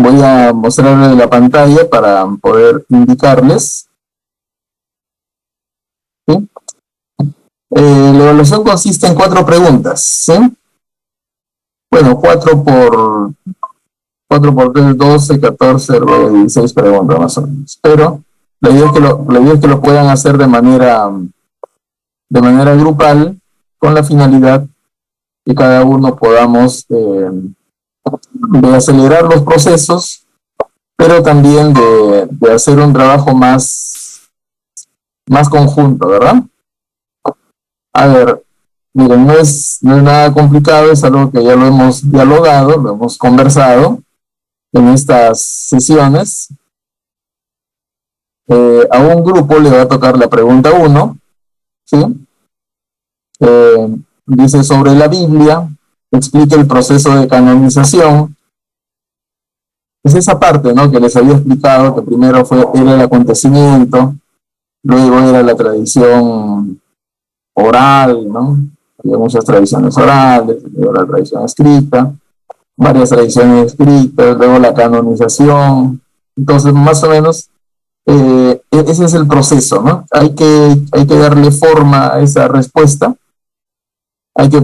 Voy a mostrarles la pantalla para poder indicarles. ¿Sí? La evaluación consiste en 4 preguntas, ¿sí? Bueno, 4 por 3, 12, 14, 16 preguntas más o menos. Pero la idea es que lo puedan hacer de manera grupal, con la finalidad que cada uno podamos de acelerar los procesos, pero también de hacer un trabajo más conjunto, ¿verdad? A ver, miren, no es nada complicado, es algo que ya lo hemos dialogado, lo hemos conversado en estas sesiones. A un grupo le va a tocar la pregunta 1, ¿sí? Dice sobre la Biblia, explica el proceso de canonización. Es esa parte, ¿no?, que les había explicado, que primero era el acontecimiento, luego era la tradición oral, ¿no? Había muchas tradiciones orales, luego la tradición escrita, varias tradiciones escritas, luego la canonización. Entonces, más o menos, ese es el proceso, ¿no? Hay que darle forma a esa respuesta, hay que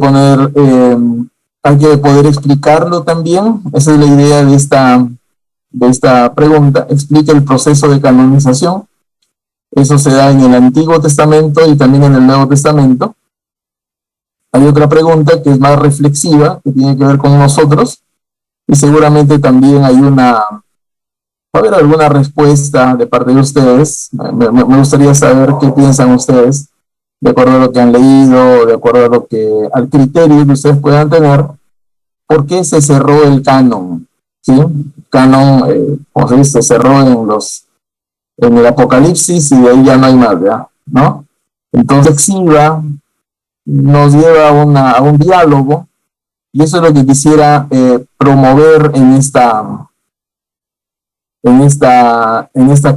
poder explicarlo también. Esa es la idea de esta pregunta. Explica el proceso de canonización. Eso se da en el Antiguo Testamento y también en el Nuevo Testamento. Hay otra pregunta que es más reflexiva, que tiene que ver con nosotros, y seguramente también va a haber alguna respuesta de parte de ustedes. Me gustaría saber qué piensan ustedes, de acuerdo a lo que han leído, de acuerdo al criterio que ustedes puedan tener. ¿Por qué se cerró el canon? ¿Sí? Canon, como se dice, se cerró en el Apocalipsis y de ahí ya no hay más, ¿verdad? ¿No? Entonces, Xiva nos lleva a un diálogo, y eso es lo que quisiera promover en esta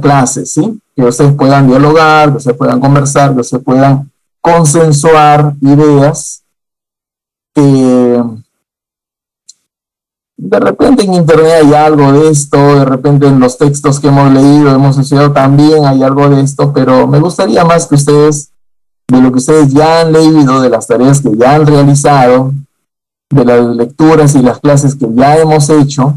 clase, ¿sí? Que ustedes puedan dialogar, que ustedes puedan conversar, que ustedes puedan consensuar ideas que de repente en internet hay algo de esto, de repente en los textos que hemos leído, hemos estudiado, también hay algo de esto, pero me gustaría más que ustedes, de lo que ustedes ya han leído, de las tareas que ya han realizado, de las lecturas y las clases que ya hemos hecho,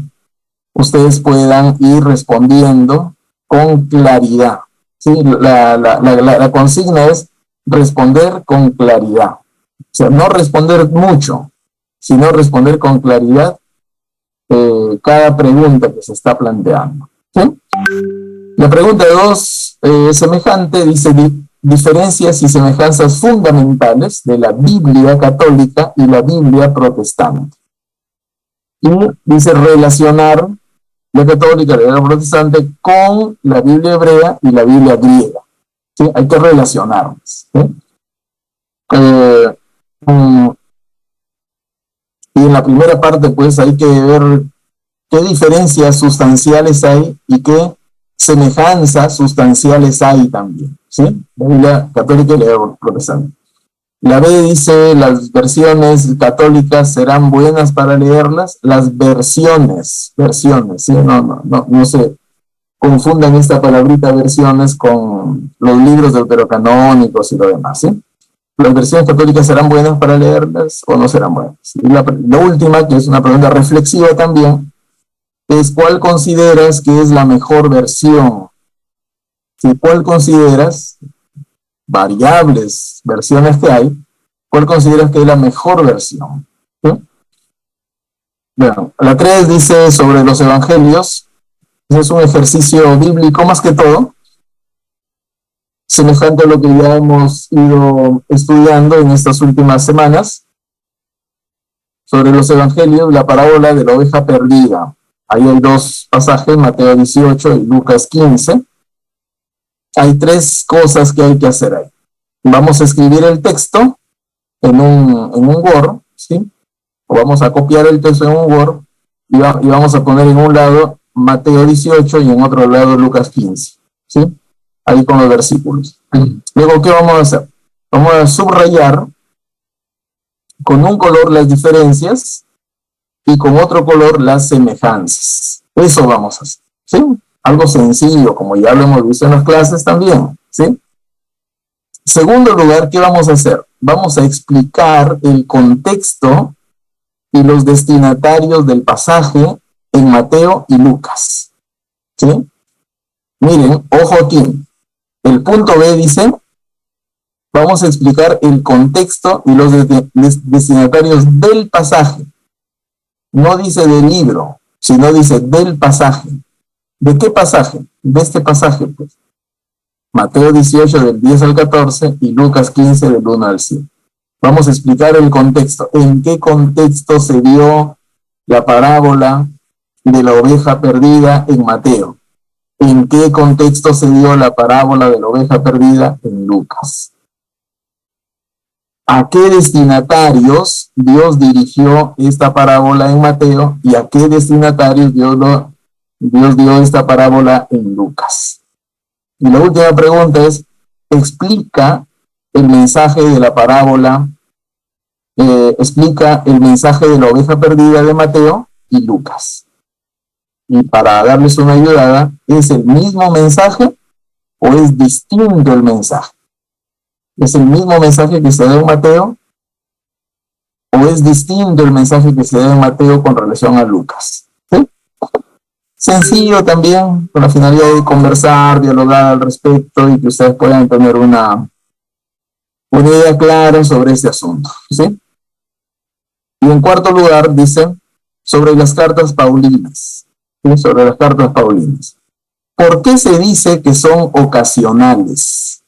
ustedes puedan ir respondiendo con claridad, ¿sí? La consigna es responder con claridad. O sea, no responder mucho, sino responder con claridad cada pregunta que se está planteando, ¿sí? La pregunta 2 es semejante, dice diferencias y semejanzas fundamentales de la Biblia católica y la Biblia protestante. Y dice relacionar la católica, la Biblia protestante, con la Biblia hebrea y la Biblia griega, ¿sí? Hay que relacionarlas, ¿sí? Y en la primera parte, pues, hay que ver qué diferencias sustanciales hay y qué semejanzas sustanciales hay también, ¿sí? La Biblia católica y la Biblia protestante. La B dice, las versiones católicas serán buenas para leerlas. Las versiones, ¿sí? No se confundan esta palabrita versiones con los libros deuterocanónicos y lo demás, ¿sí? ¿Las versiones católicas serán buenas para leerlas o no serán buenas? Y la última, que es una pregunta reflexiva también, es ¿cuál consideras que es la mejor versión? ¿Sí? ¿Cuál consideras, variables versiones que hay, cuál consideras que es la mejor versión? ¿Sí? Bueno, la 3 dice sobre los evangelios. Es un ejercicio bíblico más que todo, semejante a lo que ya hemos ido estudiando en estas últimas semanas, sobre los evangelios, la parábola de la oveja perdida. Ahí hay 2 pasajes, Mateo 18 y Lucas 15. Hay 3 cosas que hay que hacer ahí. Vamos a escribir el texto en un Word, ¿sí? O vamos a copiar el texto en un Word y vamos a poner en un lado Mateo 18 y en otro lado Lucas 15, ¿sí? Ahí con los versículos. Luego, ¿qué vamos a hacer? Vamos a subrayar con un color las diferencias y con otro color las semejanzas. Eso vamos a hacer, ¿sí? Algo sencillo, como ya lo hemos visto en las clases también, ¿sí? Segundo lugar, ¿qué vamos a hacer? Vamos a explicar el contexto y los destinatarios del pasaje en Mateo y Lucas, ¿sí? Miren, ojo aquí. El punto B dice, vamos a explicar el contexto y los destinatarios del pasaje. No dice del libro, sino dice del pasaje. ¿De qué pasaje? De este pasaje, pues. Mateo 18 del 10 al 14 y Lucas 15 del 1 al 7. Vamos a explicar el contexto. ¿En qué contexto se dio la parábola de la oveja perdida en Mateo? ¿En qué contexto se dio la parábola de la oveja perdida en Lucas? ¿A qué destinatarios Dios dirigió esta parábola en Mateo y a qué destinatarios Dios dio esta parábola en Lucas? Y la última pregunta es, explica el mensaje de la parábola, explica el mensaje de la oveja perdida de Mateo y Lucas. Y para darles una ayudada, ¿es el mismo mensaje o es distinto el mensaje? ¿Es el mismo mensaje que se da en Mateo o es distinto el mensaje que se da en Mateo con relación a Lucas? ¿Sí? Sencillo también, con la finalidad de conversar, dialogar al respecto y que ustedes puedan tener una idea clara sobre este asunto, ¿sí? Y en cuarto lugar, dice, sobre las cartas paulinas, ¿sí? Sobre las cartas paulinas. ¿Por qué se dice que son ocasionales?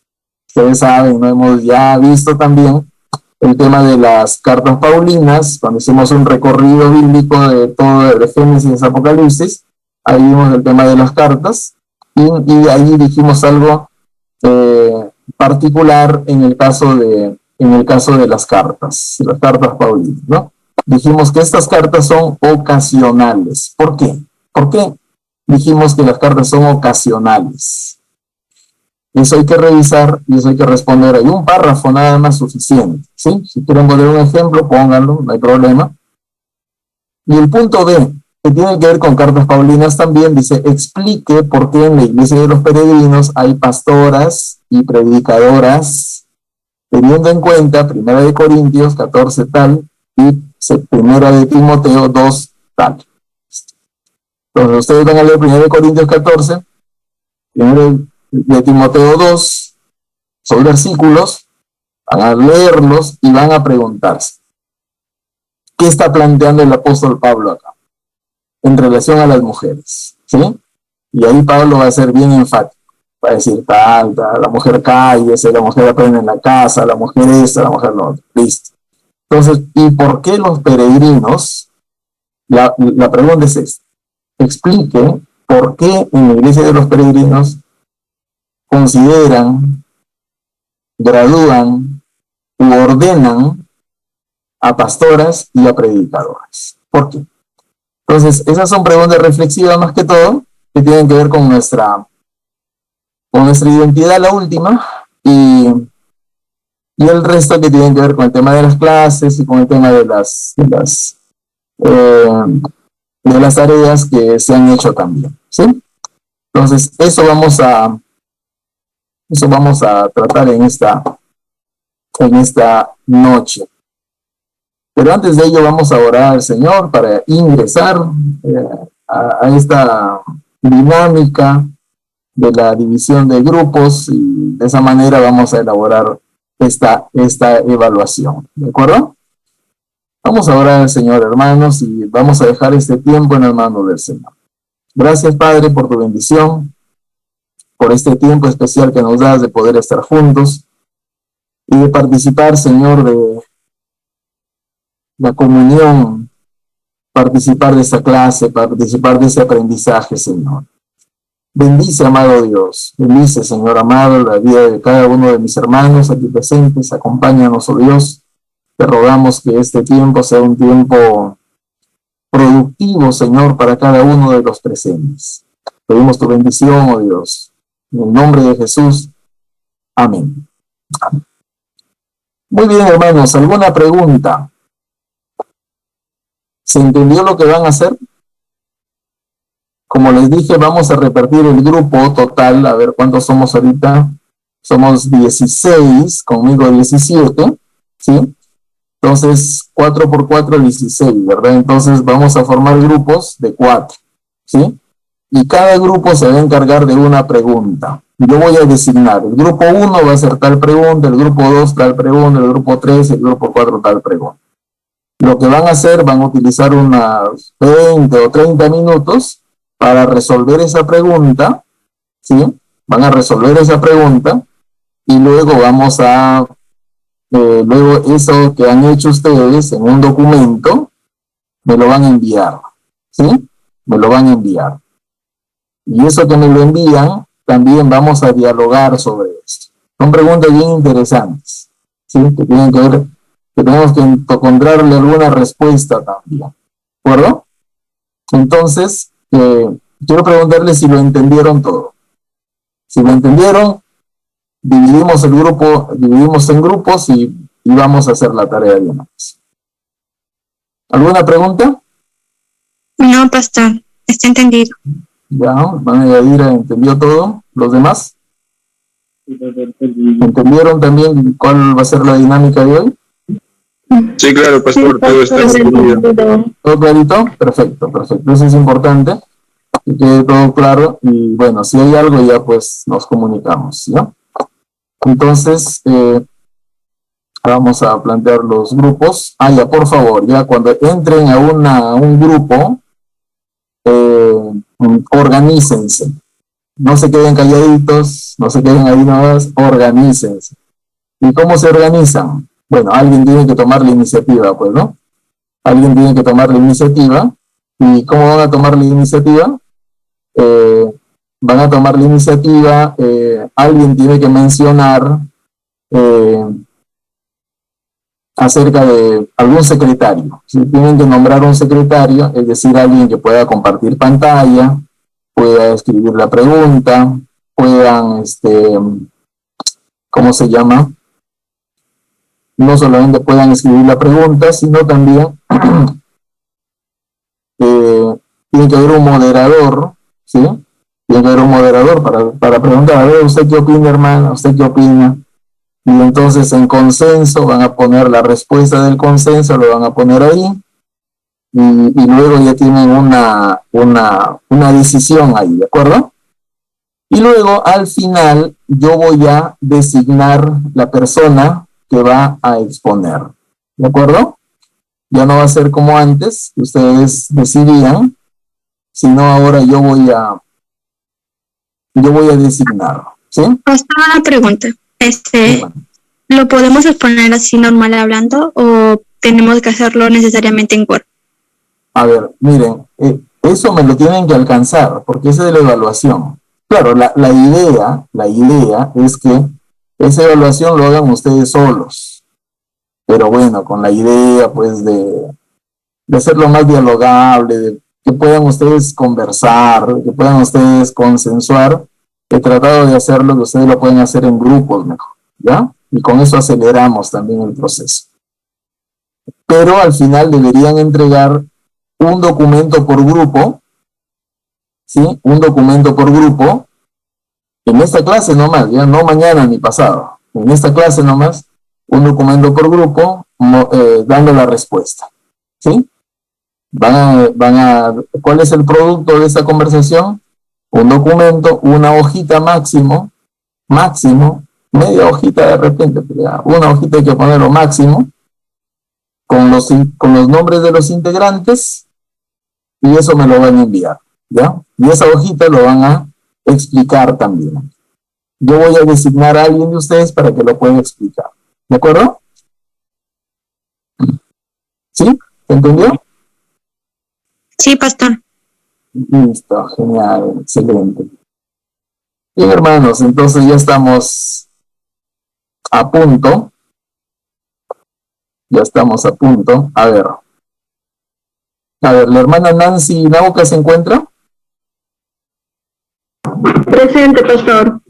Ustedes saben, ¿no? Hemos ya visto también el tema de las cartas paulinas, cuando hicimos un recorrido bíblico de todo el Génesis y Apocalipsis, ahí vimos el tema de las cartas, y ahí dijimos algo particular en el caso de las cartas paulinas, ¿no? Dijimos que estas cartas son ocasionales. ¿Por qué? ¿Por qué dijimos que las cartas son ocasionales? Eso hay que revisar y eso hay que responder. Hay un párrafo nada más suficiente, ¿sí? Si quieren poner un ejemplo, pónganlo, no hay problema. Y el punto B, que tiene que ver con cartas paulinas también, dice, explique por qué en la iglesia de los peregrinos hay pastoras y predicadoras, teniendo en cuenta 1 Corintios 14 tal y 1 Timoteo 2 tal. Entonces ustedes van a leer 1 Corintios 14, 1 Timoteo 2, son versículos, van a leerlos y van a preguntarse, ¿qué está planteando el apóstol Pablo acá en relación a las mujeres? ¿Sí? Y ahí Pablo va a ser bien enfático, va a decir, la mujer cállese, la mujer aprende en la casa, la mujer esta, la mujer no, listo. Entonces, ¿y por qué los peregrinos? La pregunta es esta, explique por qué en la iglesia de los peregrinos consideran, gradúan u ordenan a pastoras y a predicadoras. ¿Por qué? Entonces, esas son preguntas reflexivas más que todo, que tienen que ver con nuestra identidad, la última, y el resto que tienen que ver con el tema de las clases y con el tema de las tareas que se han hecho también, ¿sí? Entonces, eso vamos a tratar en esta noche. Pero antes de ello vamos a orar al Señor para ingresar a esta dinámica de la división de grupos y de esa manera vamos a elaborar esta evaluación. ¿De acuerdo? Vamos a orar al Señor, hermanos, y vamos a dejar este tiempo en las manos del Señor. Gracias, Padre, por tu bendición, por este tiempo especial que nos das de poder estar juntos y de participar, Señor, de la comunión, participar de esta clase, participar de ese aprendizaje, Señor. Bendice, amado Dios, bendice, Señor amado, la vida de cada uno de mis hermanos aquí presentes. Acompáñanos, oh Dios. Te rogamos que este tiempo sea un tiempo productivo, Señor, para cada uno de los presentes. Pedimos tu bendición, oh Dios. En el nombre de Jesús. Amén. Amén. Muy bien, hermanos, ¿alguna pregunta? ¿Se entendió lo que van a hacer? Como les dije, vamos a repartir el grupo total, a ver cuántos somos ahorita. Somos 16, conmigo 17, ¿sí? Entonces, 4 por 4, 16, ¿verdad? Entonces, vamos a formar grupos de 4, ¿sí? Y cada grupo se va a encargar de una pregunta. Yo voy a designar, el grupo 1 va a hacer tal pregunta, el grupo 2 tal pregunta, el grupo 3, el grupo 4 tal pregunta. Lo que van a hacer, van a utilizar unas 20 o 30 minutos para resolver esa pregunta, ¿sí? Van a resolver esa pregunta y luego vamos a, luego eso que han hecho ustedes en un documento, me lo van a enviar, ¿sí? Me lo van a enviar. Y eso que me lo envían, también vamos a dialogar sobre esto. Son preguntas bien interesantes, ¿sí? Que tienen que ver, que tenemos que encontrarle alguna respuesta también, ¿de acuerdo? Entonces, quiero preguntarles si lo entendieron todo. Si lo entendieron, dividimos el grupo, dividimos en grupos y vamos a hacer la tarea de una vez. ¿Alguna pregunta? No, pastor, está entendido. Ya, Yadira entendió todo. ¿Los demás? ¿Entendieron también cuál va a ser la dinámica de hoy? Sí, claro, pastor, todo está entendido. ¿Todo clarito? Perfecto, perfecto. Eso es importante, que quede todo claro. Y bueno, si hay algo ya pues nos comunicamos, ¿ya? Entonces, vamos a plantear los grupos. Ya, por favor, ya cuando entren a un grupo, organícense. No se queden calladitos, no se queden ahí nomás, organícense. ¿Y cómo se organizan? Bueno, alguien tiene que tomar la iniciativa, pues, ¿no? Alguien tiene que tomar la iniciativa. ¿Y cómo van a tomar la iniciativa? Van a tomar la iniciativa, alguien tiene que mencionar acerca de algún secretario. Si tienen que nombrar un secretario, es decir, alguien que pueda compartir pantalla, pueda escribir la pregunta, puedan, ¿cómo se llama? No solamente puedan escribir la pregunta, sino también tiene que haber un moderador, ¿sí? Tiene que haber un moderador para preguntar, a ver, ¿usted qué opina, hermano? ¿Usted qué opina? Y entonces en consenso van a poner la respuesta del consenso, lo van a poner ahí, y luego ya tienen una decisión ahí, ¿de acuerdo? Y luego al final yo voy a designar la persona que va a exponer, ¿de acuerdo? Ya no va a ser como antes, que ustedes decidían, sino ahora yo voy a designar, ¿sí? Pastor, una pregunta. ¿Lo podemos exponer así normal hablando o tenemos que hacerlo necesariamente en Word? A ver, miren, eso me lo tienen que alcanzar, porque esa es la evaluación. Claro, la idea es que esa evaluación lo hagan ustedes solos. Pero bueno, con la idea, pues, de hacerlo más dialogable, de que puedan ustedes conversar, que puedan ustedes consensuar, he tratado de hacerlo, que ustedes lo pueden hacer en grupos mejor, ¿ya? Y con eso aceleramos también el proceso. Pero al final deberían entregar un documento por grupo, ¿sí? Un documento por grupo, en esta clase nomás, ya no mañana ni pasado, en esta clase nomás, un documento por grupo dando la respuesta, ¿sí? ¿Cuál es el producto de esta conversación? Un documento, una hojita máximo, media hojita de repente, una hojita hay que ponerlo máximo, con los nombres de los integrantes, y eso me lo van a enviar, ¿ya? Y esa hojita lo van a explicar también. Yo voy a designar a alguien de ustedes para que lo pueda explicar, ¿de acuerdo? ¿Sí? ¿Entendió? Sí, pastor. Listo, genial, excelente. Bien, hermanos, entonces ya estamos a punto. Ya estamos a punto. A ver, la hermana Nancy Nauca se encuentra. Presente, pastor.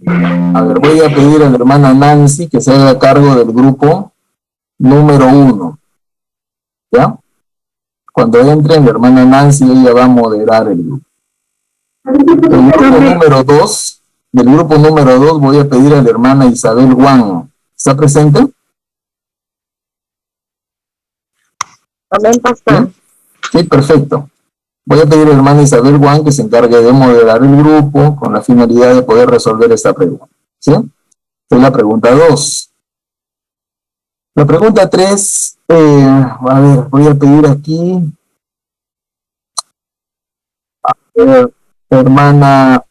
A ver, voy a pedir a la hermana Nancy que se haga cargo del grupo número 1. ¿Ya? Cuando entre la hermana Nancy, ella va a moderar el grupo. Del grupo número 2 voy a pedir a la hermana Isabel Juan. ¿Está presente? Amén, pastor. Sí, perfecto. Voy a pedir a la hermana Isabel Juan que se encargue de moderar el grupo con la finalidad de poder resolver esta pregunta. ¿Sí? Esta es la pregunta 2. La pregunta 3, a ver, voy a pedir aquí a hermana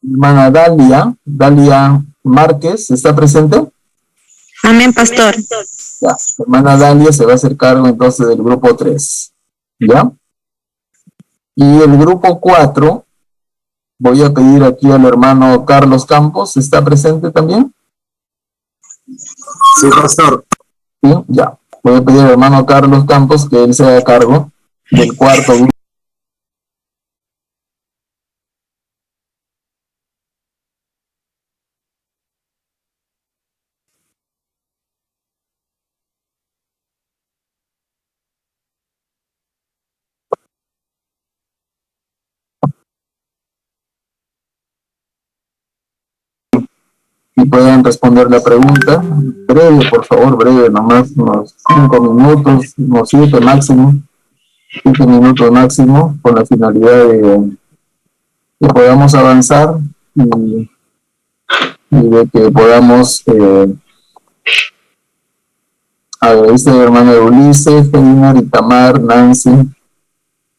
Dalia Márquez, ¿está presente? Amén, pastor. Ya, hermana Dalia se va a hacer cargo entonces del grupo 3, ¿ya? Y el grupo 4, voy a pedir aquí al hermano Carlos Campos, ¿está presente también? Sí, pastor. Sí, ya. Voy a pedir al hermano Carlos Campos que él se haga cargo del cuarto grupo. Y pueden responder la pregunta. Breve, por favor, breve, nomás unos 5 minutos, unos 7 máximo. 7 minutos máximo, con la finalidad de que podamos avanzar y de que podamos, a ver, este hermano de Ulises, Ferdinand, Itamar, Nancy,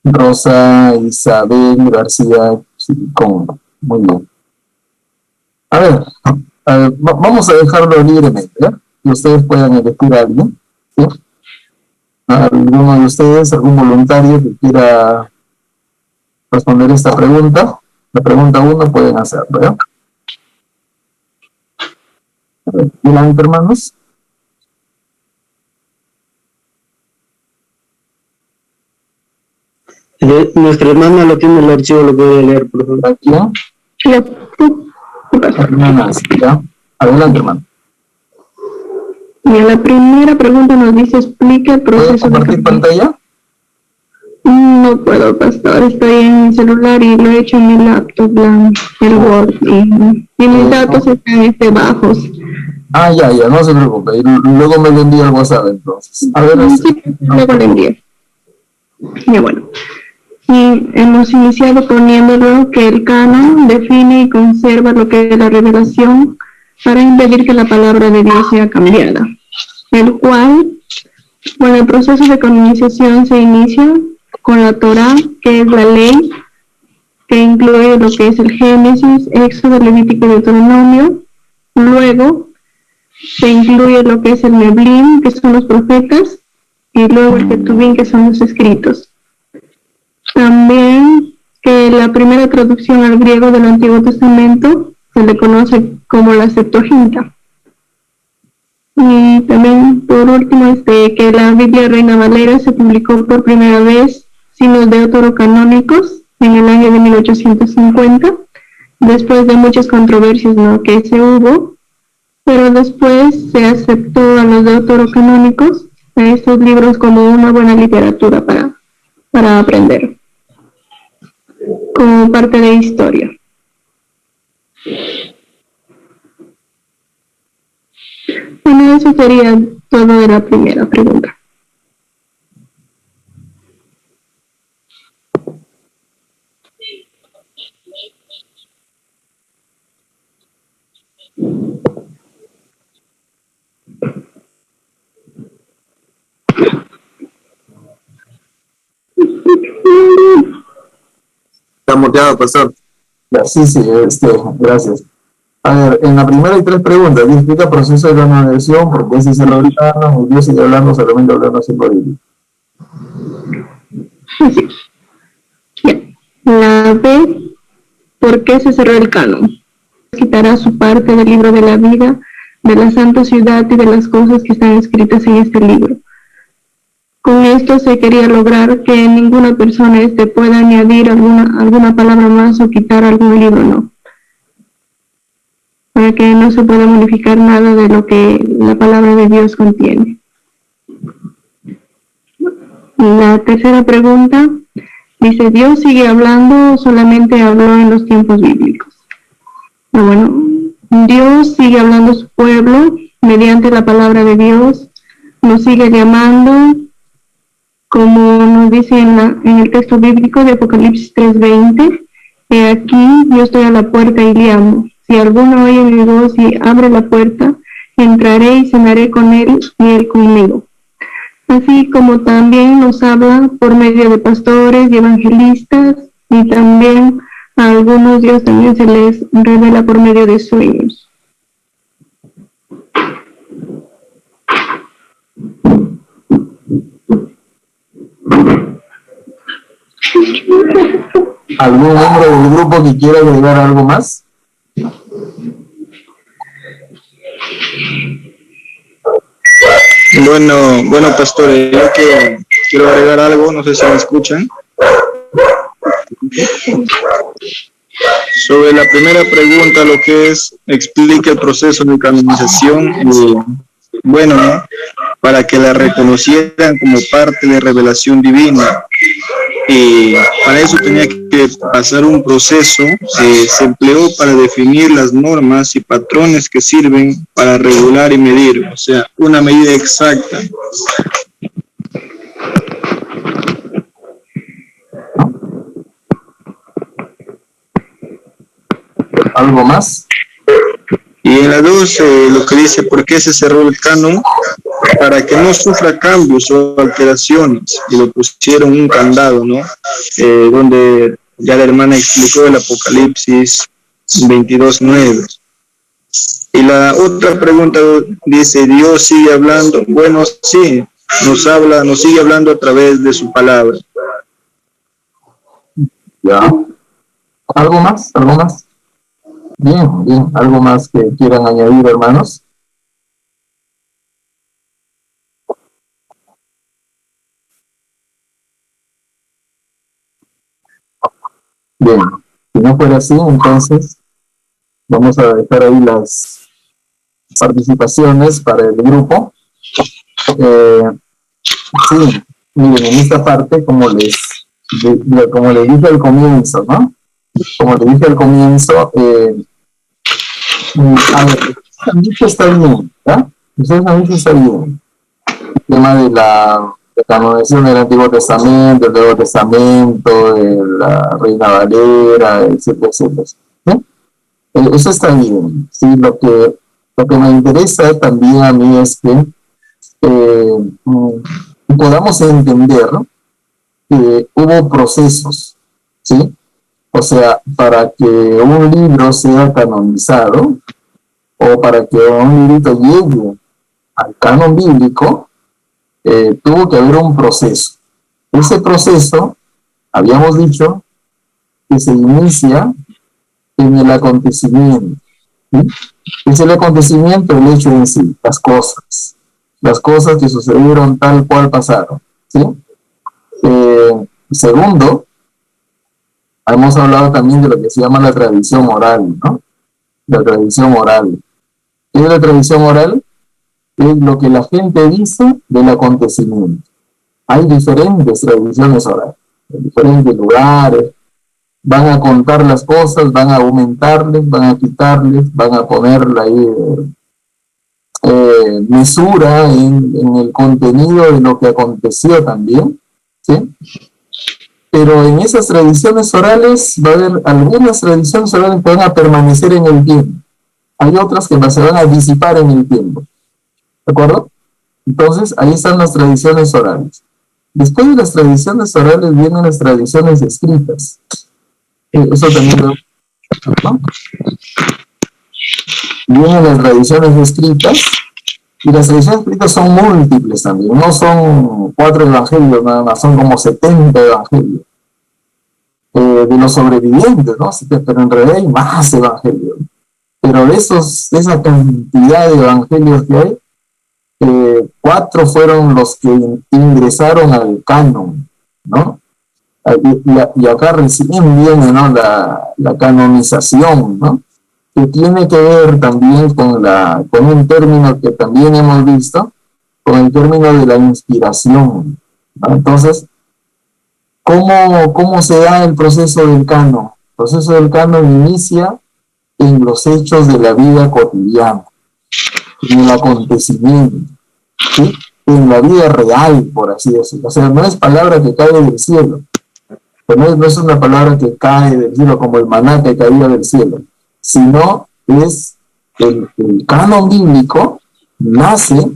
Rosa, Isabel, García, Chicón. Muy bien. A ver, vamos a dejarlo libremente, ¿ya? Que ustedes puedan elegir a alguien, ¿sí? ¿Alguno de ustedes, algún voluntario que quiera responder esta pregunta? La pregunta 1 pueden hacerlo, ¿ya? A ver, adelante, hermanos. Nuestra hermana lo tiene en el archivo, lo puede leer, por favor. Aquí, hermanas, ¿ya? Adelante, hermano. Y en la primera pregunta nos dice, explique el ¿Puedo proceso de compartir pantalla? No puedo, pastor, estoy en mi celular y lo he hecho en mi laptop, el Word, y mis datos están bajos. Ah, ya, no se preocupe. Y luego me lo envía al WhatsApp, entonces. A ver, Sí, luego lo envié. Y bueno, y hemos iniciado poniéndolo que el canon define y conserva lo que es la revelación para impedir que la palabra de Dios sea cambiada, el cual, bueno, el proceso de canonización se inicia con la Torá, que es la ley, que incluye lo que es el Génesis, Éxodo, Levítico y Deuteronomio. Luego se incluye lo que es el Neblim, que son los profetas, y luego el Ketubim, que son los escritos. También que la primera traducción al griego del Antiguo Testamento se le conoce como la Septuaginta. Y también, por último, que la Biblia Reina Valera se publicó por primera vez sin los deuterocanónicos en el año de 1850, después de muchas controversias, ¿no?, que se hubo, pero después se aceptó a los deuterocanónicos, a estos libros, como una buena literatura para aprender, como parte de historia. Bueno, eso sería todo de la primera pregunta. Está muteado, pastor. Sí, gracias. A ver, en la primera hay 3 preguntas. ¿Qué explica el proceso de canonización? ¿Por qué se cerró el canon? ¿Dios sigue hablando solamente hablando sin Biblia? La B, ¿por qué se cerró el canon? Quitará su parte del libro de la vida, de la santa ciudad y de las cosas que están escritas en este libro. Con esto se quería lograr que ninguna persona pueda añadir alguna palabra más o quitar algún libro, no. Para que no se pueda modificar nada de lo que la palabra de Dios contiene. La tercera pregunta, Dice, ¿Dios sigue hablando o solamente habló en los tiempos bíblicos? Bueno, Dios sigue hablando a su pueblo mediante la palabra de Dios, nos sigue llamando, como nos dice en el texto bíblico de Apocalipsis 3:20, aquí yo estoy a la puerta y llamo. Si alguno oye mi voz y abre la puerta, entraré y cenaré con él y él conmigo. Así como también nos habla por medio de pastores y evangelistas, y también a algunos Dios también se les revela por medio de sueños. ¿Algún miembro del grupo que quiera agregar algo más? Bueno, pastor, yo que quiero agregar algo, no sé si me escuchan. Sobre la primera pregunta, lo que es, explica el proceso de canonización, bueno, ¿no? Para que la reconocieran como parte de revelación divina. Y para eso tenía que pasar un proceso que se empleó para definir las normas y patrones que sirven para regular y medir, o sea, una medida exacta. ¿Algo más? Y en la 2, lo que dice, ¿por qué se cerró el canon? Para que no sufra cambios o alteraciones, y le pusieron un candado, ¿no? Donde ya la hermana explicó el Apocalipsis 22:9. Y la otra pregunta dice, ¿Dios sigue hablando? Bueno, sí, nos sigue hablando a través de su palabra. Ya. ¿Algo más? ¿Algo más? Bien, bien. ¿Algo más que quieran añadir, hermanos? Bien, si no fuera así, entonces vamos a dejar ahí las participaciones para el grupo. Sí, miren, en esta parte, como les dije al comienzo, ¿no? Como les dije al comienzo, a ver, ustedes han dicho está bien, ¿ya? Ustedes han dicho está bien. El tema de la canonización del Antiguo Testamento, del Nuevo Testamento, de la Reina Valera, etcétera, etcétera. ¿Sí? Eso está bien. ¿Sí? Lo que me interesa también a mí es que podamos entender, ¿no?, que hubo procesos, ¿sí? O sea, para que un libro sea canonizado o para que un librito llegue al canon bíblico, tuvo que haber un proceso. Ese proceso, habíamos dicho, que se inicia en el acontecimiento. ¿Sí? Es el acontecimiento, el hecho en sí, las cosas que sucedieron tal cual pasaron. ¿Sí? Segundo, hemos hablado también de lo que se llama la tradición oral, ¿no? La tradición oral. ¿Qué es la tradición oral? Es lo que la gente dice del acontecimiento. Hay diferentes tradiciones orales, en diferentes lugares. Van a contar las cosas, van a aumentarles, van a quitarles, van a ponerle ahí mesura en el contenido de lo que aconteció también, ¿sí? Pero en esas tradiciones orales va a haber algunas tradiciones orales que van a permanecer en el tiempo. Hay otras que se van a disipar en el tiempo. ¿De acuerdo? Entonces, ahí están las tradiciones orales. Después de las tradiciones orales vienen las tradiciones escritas. Eso también lo... ¿no? Vienen las tradiciones escritas, y las tradiciones escritas son múltiples también. No son 4 evangelios nada más, son como 70 evangelios. De los sobrevivientes, ¿no? Pero en realidad hay más evangelios. Pero de esa cantidad de evangelios que hay, 4 fueron los que ingresaron al canon, ¿no? Y acá recién viene, ¿no?, la canonización, ¿no?, que tiene que ver también con un término que también hemos visto, con el término de la inspiración, ¿no? Entonces, ¿Cómo se da el proceso del canon? El proceso del canon inicia en los hechos de la vida cotidiana, en el acontecimiento, ¿sí? En la vida real, por así decirlo. O sea, no es palabra que cae del cielo, no es una palabra que cae del cielo como el maná que caía del cielo, sino es el canon bíblico nace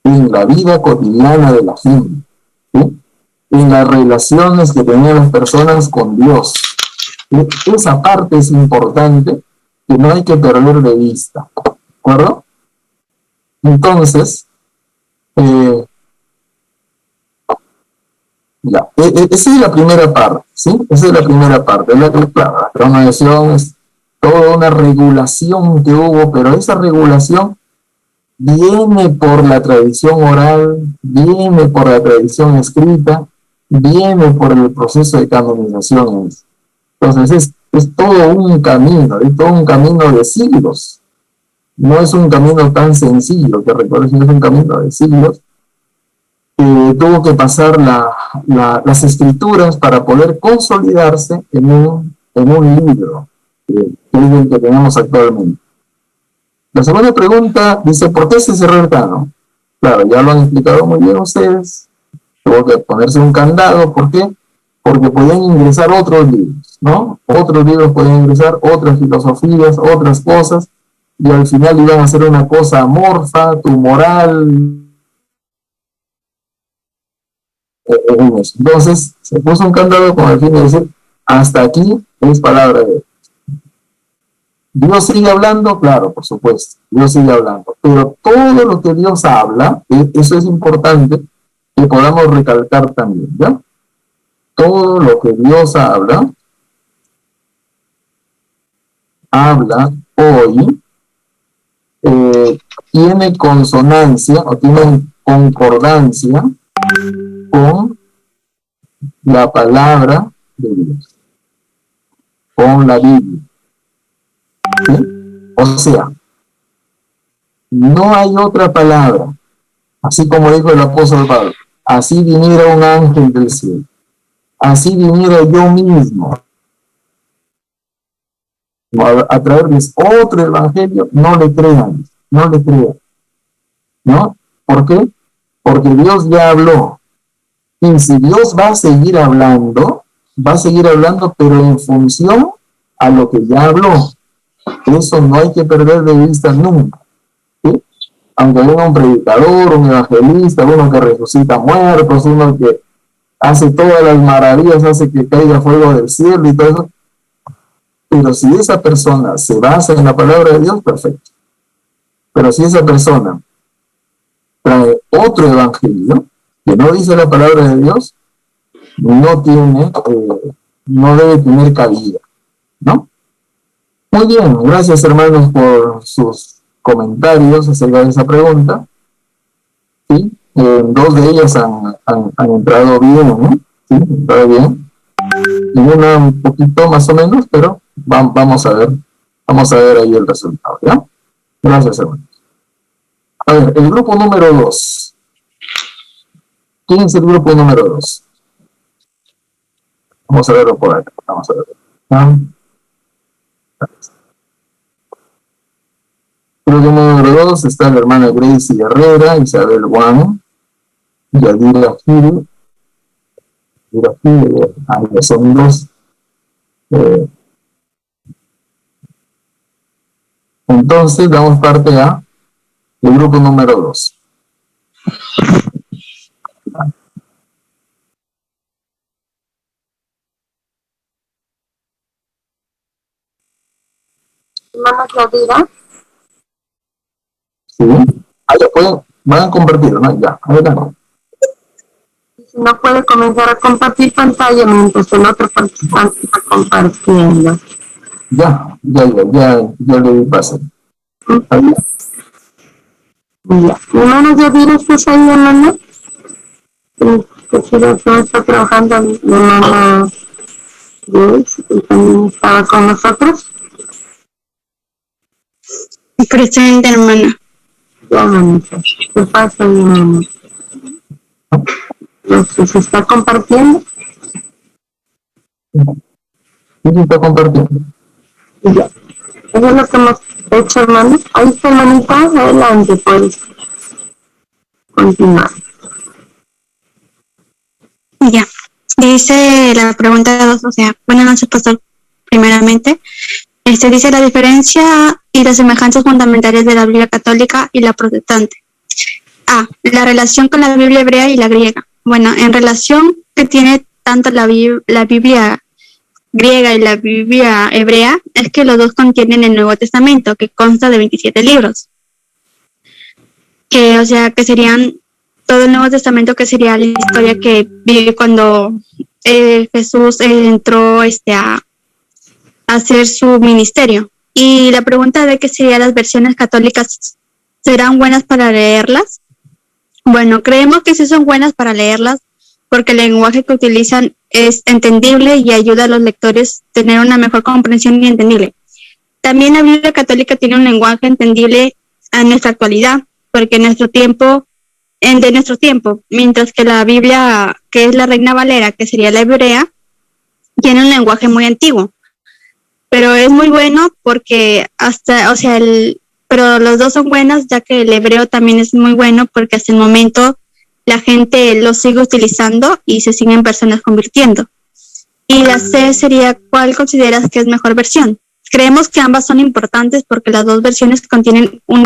en la vida cotidiana de la gente, ¿sí? En las relaciones que tenían las personas con Dios. Esa parte es importante que no hay que perder de vista, ¿de acuerdo? Entonces, esa es la primera parte, ¿sí? Esa es la primera parte. La cronometración es toda una regulación que hubo, pero esa regulación viene por la tradición oral, viene por la tradición escrita, viene por el proceso de canonización. Entonces es todo un camino de siglos. No es un camino tan sencillo, que recuerden, es un camino de siglos. Tuvo que pasar las escrituras para poder consolidarse en un libro, que es el que tenemos actualmente. La segunda pregunta dice, ¿por qué se cerró el canon? Claro, ya lo han explicado muy bien ustedes. Tuvo que ponerse un candado. ¿Por qué? Porque podían ingresar otros libros, ¿no? Otros libros podían ingresar, otras filosofías, otras cosas, y al final iban a ser una cosa amorfa, tumoral. Entonces, se puso un candado con el fin de decir, hasta aquí es palabra de Dios. ¿Dios sigue hablando? Claro, por supuesto, Dios sigue hablando. Pero todo lo que Dios habla, eso es importante que podamos recalcar también, ¿ya? Todo lo que Dios habla hoy, tiene consonancia o tiene concordancia con la palabra de Dios, con la Biblia. ¿Sí? O sea, no hay otra palabra, así como dijo el apóstol Pablo, así viniera un ángel del cielo, así viniera yo mismo a traerles otro evangelio, no le crean, ¿no? ¿Por qué? Porque Dios ya habló, y si Dios va a seguir hablando, pero en función a lo que ya habló. Eso no hay que perder de vista nunca, ¿sí? Aunque venga un predicador, un evangelista, uno que resucita muertos, uno que hace todas las maravillas, hace que caiga fuego del cielo y todo eso, pero si esa persona se basa en la palabra de Dios, perfecto. Pero si esa persona trae otro evangelio que no dice la palabra de Dios, no debe tener cabida, ¿no? Muy bien, gracias hermanos por sus comentarios acerca de esa pregunta. Sí, dos de ellas han entrado bien, ¿no? Sí, entrado bien. Y una un poquito más o menos, pero vamos a ver ahí el resultado, ¿ya? Gracias hermanos. A ver, el grupo número 2. ¿Quién es el grupo número 2? Vamos a verlo por acá. Vamos a verlo. ¿Ah? El grupo número 2 está la hermana Gracie Herrera, Isabel Juan, Yadira Gil. Ahí son dos. Entonces, damos parte a el grupo número 2. Hermana Yadira. Sí. Ya pueden, van a compartir, ¿no? Ya, adelante. Si no puede comenzar a compartir pantalla mientras el otro participante está compartiendo. Ya le di pase. Ya. Hermana Yadira, ¿estás ahí, hermana? Que si no está trabajando mi hermana Grace, que también estaba con nosotros. Presente, hermana. Ya, hermanita. ¿Qué pasa, mi hermana? ¿Se está compartiendo? Sí, sí, está compartiendo. Ya. Eso es lo que hemos hecho, hermano. Ahí está, hermanita. Adelante, pues. Continuar. Ya. Dice la pregunta 2, o sea, buenas noches, pastor, primeramente. Dice la diferencia y las semejanzas fundamentales de la Biblia católica y la protestante. La relación con la Biblia hebrea y la griega. Bueno, en relación que tiene tanto la Biblia griega y la Biblia hebrea, es que los dos contienen el Nuevo Testamento, que consta de 27 libros. O sea, que serían todo el Nuevo Testamento, que sería la historia que vive cuando Jesús entró a hacer su ministerio. Y la pregunta de qué serían las versiones católicas, ¿serán buenas para leerlas? Bueno, creemos que sí son buenas para leerlas porque el lenguaje que utilizan es entendible y ayuda a los lectores a tener una mejor comprensión y entendible. También la Biblia católica tiene un lenguaje entendible a nuestra actualidad, porque de nuestro tiempo, mientras que la Biblia, que es la Reina Valera, que sería la hebrea, tiene un lenguaje muy antiguo. Pero es muy bueno porque pero los dos son buenos, ya que el hebreo también es muy bueno porque hasta el momento la gente lo sigue utilizando y se siguen personas convirtiendo. Y la C sería, ¿cuál consideras que es mejor versión? Creemos que ambas son importantes porque las dos versiones contienen un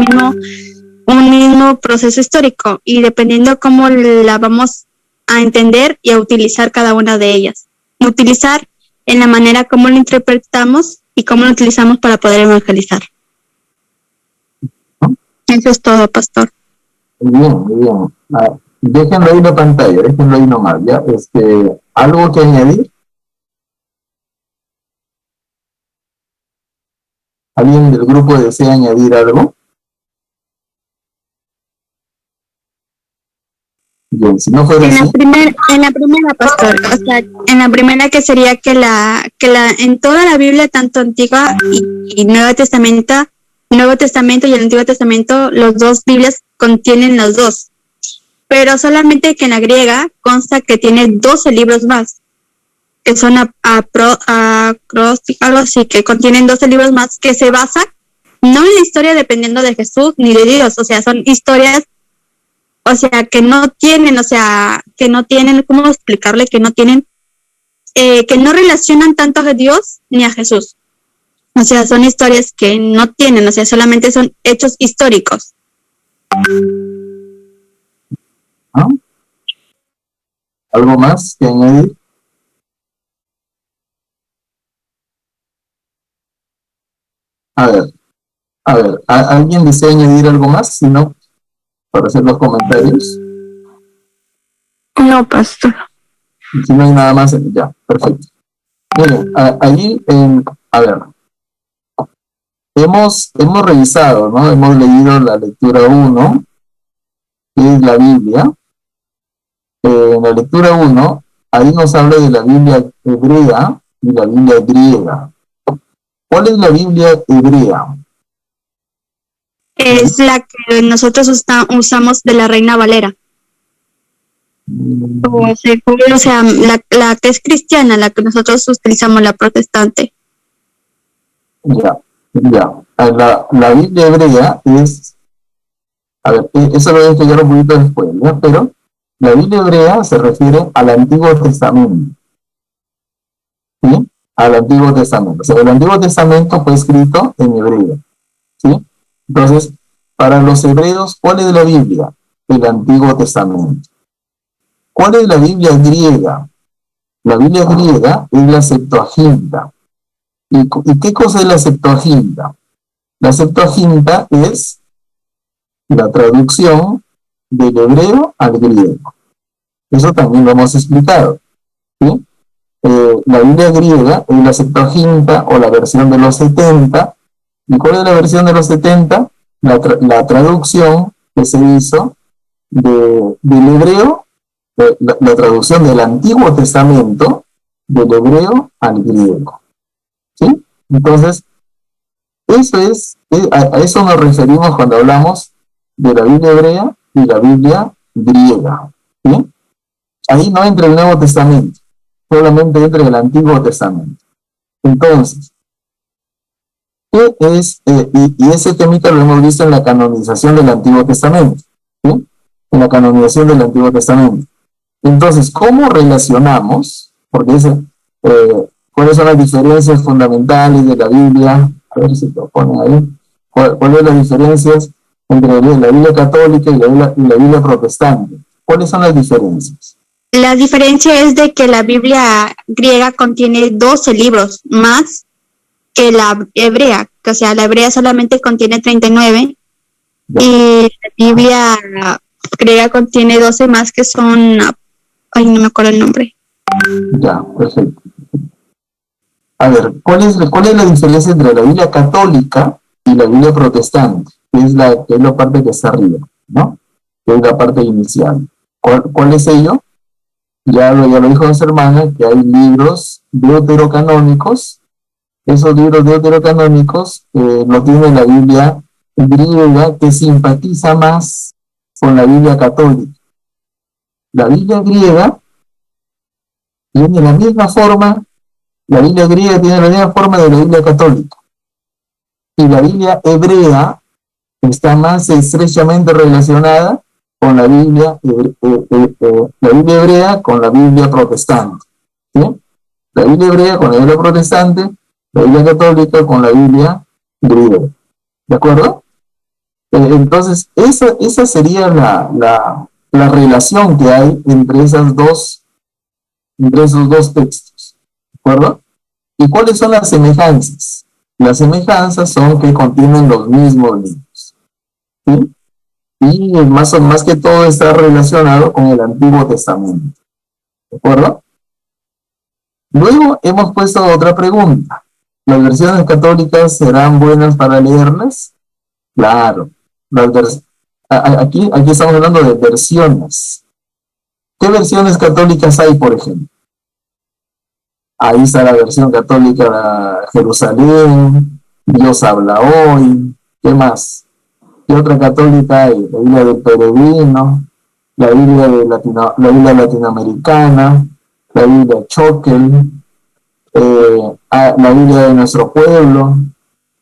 mismo proceso histórico y dependiendo cómo la vamos a entender y a utilizar cada una de ellas. Utilizar en la manera como lo interpretamos y cómo lo utilizamos para poder evangelizar. Eso es todo, pastor. Muy bien, muy bien. Déjenlo ahí la pantalla, déjenlo ahí nomás, ¿ya? ¿Algo que añadir? ¿Alguien del grupo desea añadir algo? Bien, si no fuera así... En la primera, pastor, o sea, en la primera que sería que en toda la Biblia, tanto Antigua y Nuevo Testamento y el Antiguo Testamento, los dos Biblias contienen los dos. Pero solamente que en la griega consta que tiene 12 libros más, que son acrósticos, algo así, que contienen 12 libros más, que se basan no en la historia dependiendo de Jesús ni de Dios, o sea, son historias, o sea, que no tienen, ¿cómo explicarle? Que no tienen, que no relacionan tanto a Dios ni a Jesús. O sea, son historias que no tienen, o sea, solamente son hechos históricos. ¿Algo más que añadir? A ver, ¿alguien desea añadir algo más? Si no, para hacer los comentarios. No, pastor. Si no hay nada más, ya, perfecto. Miren, allí, a ver, hemos revisado, ¿no? Hemos leído la lectura 1, que es la Biblia. En la lectura 1, ahí nos habla de la Biblia hebrea y la Biblia griega. ¿Cuál es la Biblia hebrea? Es la que nosotros usamos de la Reina Valera. O sea, la que es cristiana, la que nosotros utilizamos, la protestante. Ya. La Biblia hebrea es... A ver, eso lo voy a explicar un poquito después, ¿ya? Pero la Biblia hebrea se refiere al Antiguo Testamento. ¿Sí? Al Antiguo Testamento. O sea, el Antiguo Testamento fue escrito en hebreo. ¿Sí? Entonces, para los hebreos, ¿cuál es la Biblia? El Antiguo Testamento. ¿Cuál es la Biblia griega? La Biblia griega es la Septuaginta. ¿Y qué cosa es la Septuaginta? La Septuaginta es la traducción del hebreo al griego. Eso también lo hemos explicado. ¿Sí? La Biblia griega es la Septuaginta o la versión de los 70. ¿Y cuál es la versión de los 70? La traducción que se hizo del hebreo, la traducción del Antiguo Testamento del hebreo al griego. ¿Sí? Entonces, a eso nos referimos cuando hablamos de la Biblia hebrea y la Biblia griega. ¿Sí? Ahí no entra el Nuevo Testamento. solamente entre el Antiguo Testamento. Entonces, ¿qué es? Y ese temita lo hemos visto en la canonización del Antiguo Testamento, ¿sí? En la canonización del Antiguo Testamento. Entonces, ¿cómo relacionamos? Porque ¿cuáles son las diferencias fundamentales de la Biblia? A ver si lo ponen ahí. ¿Cuáles son las diferencias entre la Biblia católica y la Biblia protestante? ¿Cuáles son las diferencias? La diferencia es de que la Biblia griega contiene 12 libros más que la hebrea, o sea, la hebrea solamente contiene 39 y la Biblia griega contiene 12 más que son, ay, no me acuerdo el nombre. Ya, perfecto. A ver, ¿cuál es la diferencia entre la Biblia católica y la Biblia protestante? Que es la parte que está arriba, ¿no? Que es la parte inicial. ¿Cuál es ello? Ya lo dijo nuestra hermana, que hay libros deuterocanónicos. Esos libros deuterocanónicos lo tiene la Biblia griega, que simpatiza más con la Biblia católica. La Biblia griega tiene la misma forma, la Biblia griega tiene la misma forma de la Biblia católica. Y la Biblia hebrea está más estrechamente relacionada con la Biblia hebrea con la Biblia protestante, ¿sí? La Biblia hebrea con la Biblia protestante, la Biblia católica con la Biblia griega, ¿de acuerdo? Entonces, esa sería la relación que hay entre esos dos textos, ¿de acuerdo? ¿Y cuáles son las semejanzas? Las semejanzas son que contienen los mismos libros, ¿sí? Y más que todo está relacionado con el Antiguo Testamento, ¿de acuerdo? Luego hemos puesto otra pregunta. ¿Las versiones católicas serán buenas para leerlas? Claro. Aquí estamos hablando de versiones. ¿Qué versiones católicas hay, por ejemplo? Ahí está la versión católica de Jerusalén, Dios habla hoy, ¿qué más? ¿Qué otra católica hay? La Biblia del Peregrino, la Biblia latinoamericana, la Biblia Choquel, la Biblia de nuestro pueblo,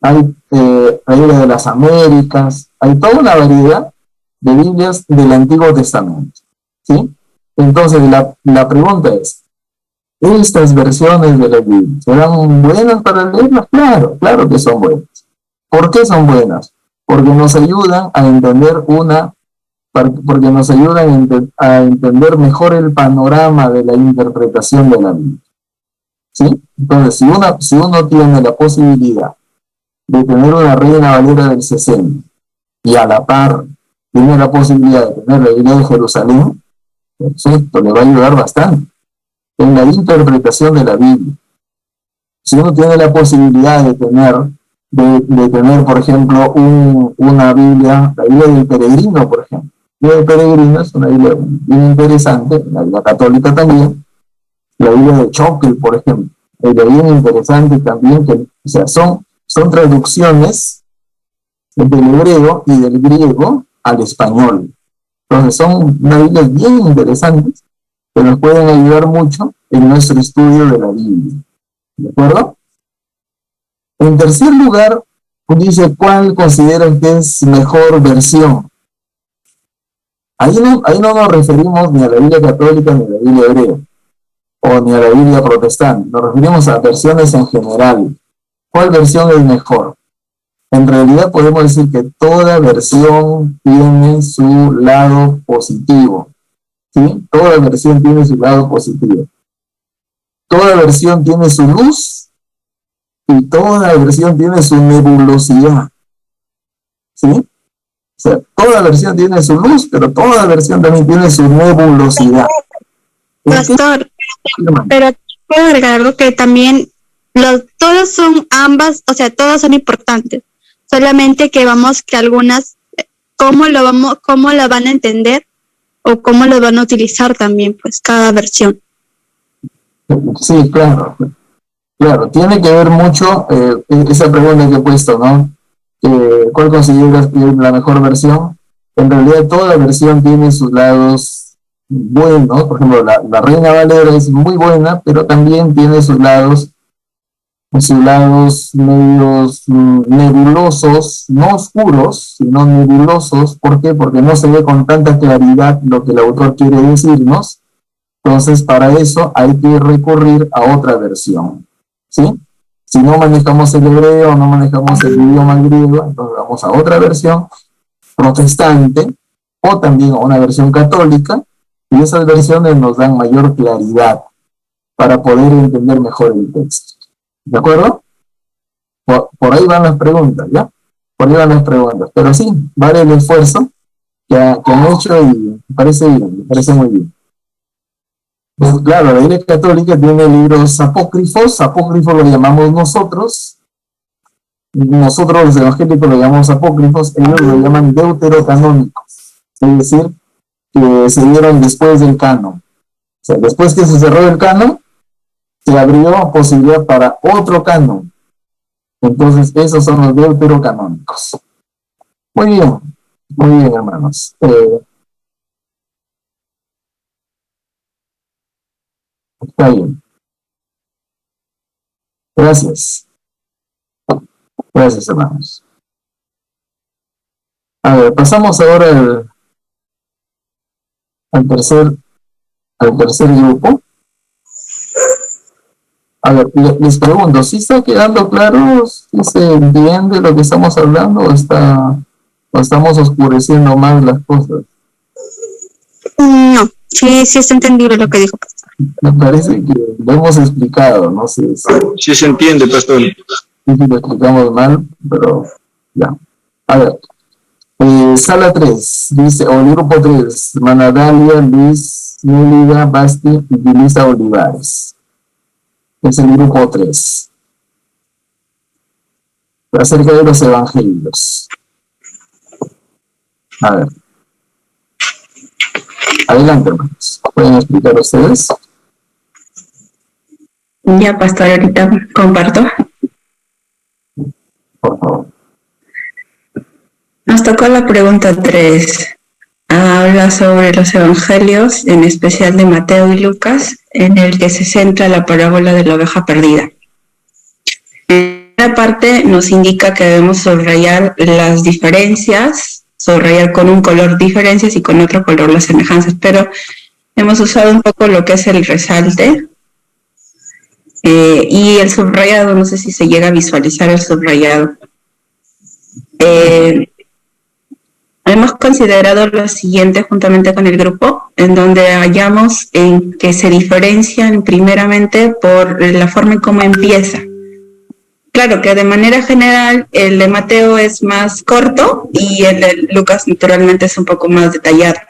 hay la Biblia de las Américas, hay toda una variedad de Biblias del Antiguo Testamento, ¿sí? Entonces la pregunta es, ¿estas versiones de la Biblia serán buenas para leerlas? Claro que son buenas. ¿Por qué son buenas? Porque nos ayudan a entender a entender mejor el panorama de la interpretación de la Biblia, ¿sí? Entonces, si uno tiene la posibilidad de tener una Reina Valera del 60 y a la par tiene la posibilidad de tener la Biblia de Jerusalén, perfecto, le va a ayudar bastante en la interpretación de la Biblia. Si uno tiene la posibilidad de tener, por ejemplo, una Biblia, la Biblia del Peregrino, por ejemplo. La Biblia del Peregrino es una Biblia bien interesante, la Biblia católica también. La Biblia de Choquel, por ejemplo, es bien interesante también, o sea, son traducciones del hebreo y del griego al español. Entonces son unas Biblias bien interesantes que nos pueden ayudar mucho en nuestro estudio de la Biblia. ¿De acuerdo? En tercer lugar, dice, ¿cuál consideran que es mejor versión? Ahí no nos referimos ni a la Biblia católica ni a la Biblia hebrea, o ni a la Biblia protestante. Nos referimos a versiones en general. ¿Cuál versión es mejor? En realidad podemos decir que toda versión tiene su lado positivo, ¿sí? Toda versión tiene su lado positivo. Toda versión tiene su luz y toda versión tiene su nebulosidad, ¿sí? O sea, toda versión tiene su luz, pero toda versión también tiene su nebulosidad. Pastor, pero puedo agregar algo que también todas son ambas, o sea, todas son importantes. Solamente que vamos que algunas, cómo la van a entender o cómo lo van a utilizar también, pues, cada versión. Sí, claro, tiene que ver mucho esa pregunta que he puesto, ¿no? ¿Cuál consideras que es la mejor versión? En realidad toda versión tiene sus lados bueno. Por ejemplo, la Reina Valera es muy buena, pero también tiene sus lados medios nebulosos, no oscuros, sino nebulosos. ¿Por qué? Porque no se ve con tanta claridad lo que el autor quiere decirnos. Entonces, para eso hay que recurrir a otra versión, ¿sí? Si no manejamos el hebreo, no manejamos el idioma griego, entonces vamos a otra versión protestante o también a una versión católica, y esas versiones nos dan mayor claridad para poder entender mejor el texto. ¿De acuerdo? Por ahí van las preguntas, ¿ya? Por ahí van las preguntas. Pero sí, vale el esfuerzo que han hecho y me parece bien, me parece muy bien. Pues claro, la Iglesia Católica tiene libros apócrifos lo llamamos nosotros los evangélicos lo llamamos apócrifos, ellos lo llaman deuterocanónicos, es decir, que se dieron después del canon. O sea, después que se cerró el canon, se abrió posibilidad para otro canon. Entonces, esos son los deuterocanónicos. Muy bien, hermanos. Está bien. Gracias, hermanos. A ver, pasamos ahora al tercer grupo. A ver, les pregunto, ¿sí está quedando claro? ¿Sí se entiende lo que estamos hablando o estamos oscureciendo más las cosas? No, sí está entendible lo que dijo. Me parece que lo hemos explicado, no sé si Sí se entiende, pastor. lo explicamos mal, pero ya. A ver, sala 3, dice, o el grupo 3, Manadalia, Luis, Nélida, Basti y Lisa Olivares. Es el grupo 3. Acerca de los evangelios. A ver. Adelante, hermanos. ¿Pueden explicar ustedes? Ya, pastor, ahorita comparto. Por favor. Nos tocó la pregunta 3. Habla sobre los evangelios, en especial de Mateo y Lucas, en el que se centra la parábola de la oveja perdida. En una parte nos indica que debemos subrayar las diferencias, subrayar con un color diferencias y con otro color las semejanzas, pero hemos usado un poco lo que es el resalte y el subrayado. No sé si se llega a visualizar el subrayado. Hemos considerado lo siguiente juntamente con el grupo, en donde hallamos en que se diferencian primeramente por la forma en cómo empieza. Claro que de manera general el de Mateo es más corto y el de Lucas naturalmente es un poco más detallado.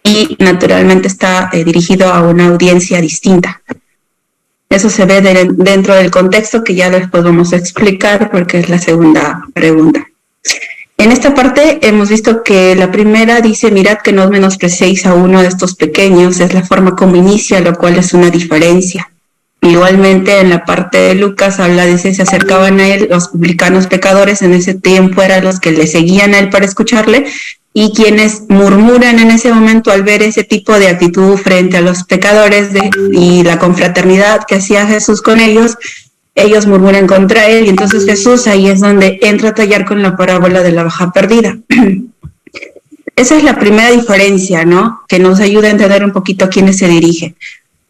Y naturalmente está dirigido a una audiencia distinta. Eso se ve dentro del contexto que ya les podemos explicar porque es la segunda pregunta. En esta parte hemos visto que la primera dice, mirad que no os menospreciéis a uno de estos pequeños, es la forma como inicia, lo cual es una diferencia. Igualmente en la parte de Lucas habla, dice, se acercaban a él los publicanos pecadores, en ese tiempo eran los que le seguían a él para escucharle, y quienes murmuran en ese momento al ver ese tipo de actitud frente a los pecadores y la confraternidad que hacía Jesús con ellos murmuran contra él, y entonces Jesús ahí es donde entra a tallar con la parábola de la oveja perdida. Esa es la primera diferencia, ¿no? Que nos ayuda a entender un poquito a quiénes se dirige.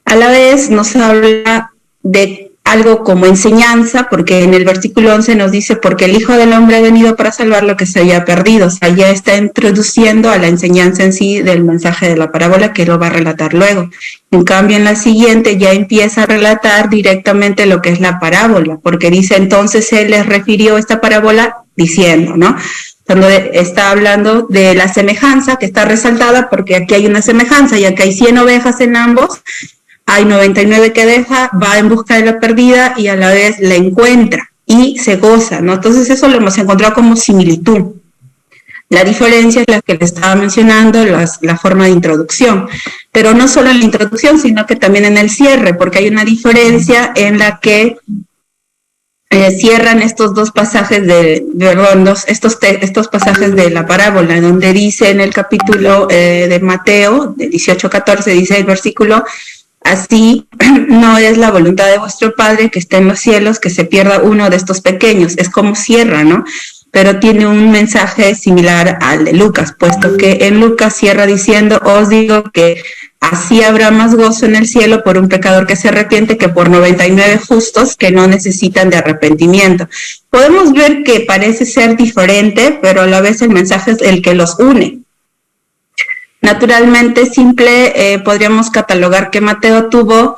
A la vez nos habla de algo como enseñanza, porque en el versículo 11 nos dice, porque el Hijo del Hombre ha venido para salvar lo que se había perdido. O sea, ya está introduciendo a la enseñanza en sí del mensaje de la parábola, que lo va a relatar luego. En cambio, en la siguiente ya empieza a relatar directamente lo que es la parábola, porque dice, entonces él les refirió esta parábola diciendo, ¿no? Cuando está hablando de la semejanza, que está resaltada, porque aquí hay una semejanza, ya que hay 100 ovejas en ambos, hay 99 que deja, va en busca de la perdida y a la vez la encuentra y se goza, ¿no? Entonces eso lo hemos encontrado como similitud. La diferencia es la que le estaba mencionando, la forma de introducción, pero no solo en la introducción, sino que también en el cierre, porque hay una diferencia en la que cierran estos dos pasajes estos pasajes de la parábola, donde dice en el capítulo de Mateo, de 18:14, dice el versículo: así no es la voluntad de vuestro Padre que esté en los cielos, que se pierda uno de estos pequeños. Es como cierra, ¿no? Pero tiene un mensaje similar al de Lucas, puesto que en Lucas cierra diciendo: os digo que así habrá más gozo en el cielo por un pecador que se arrepiente que por 99 justos que no necesitan de arrepentimiento. Podemos ver que parece ser diferente, pero a la vez el mensaje es el que los une. Naturalmente simple, podríamos catalogar que Mateo tuvo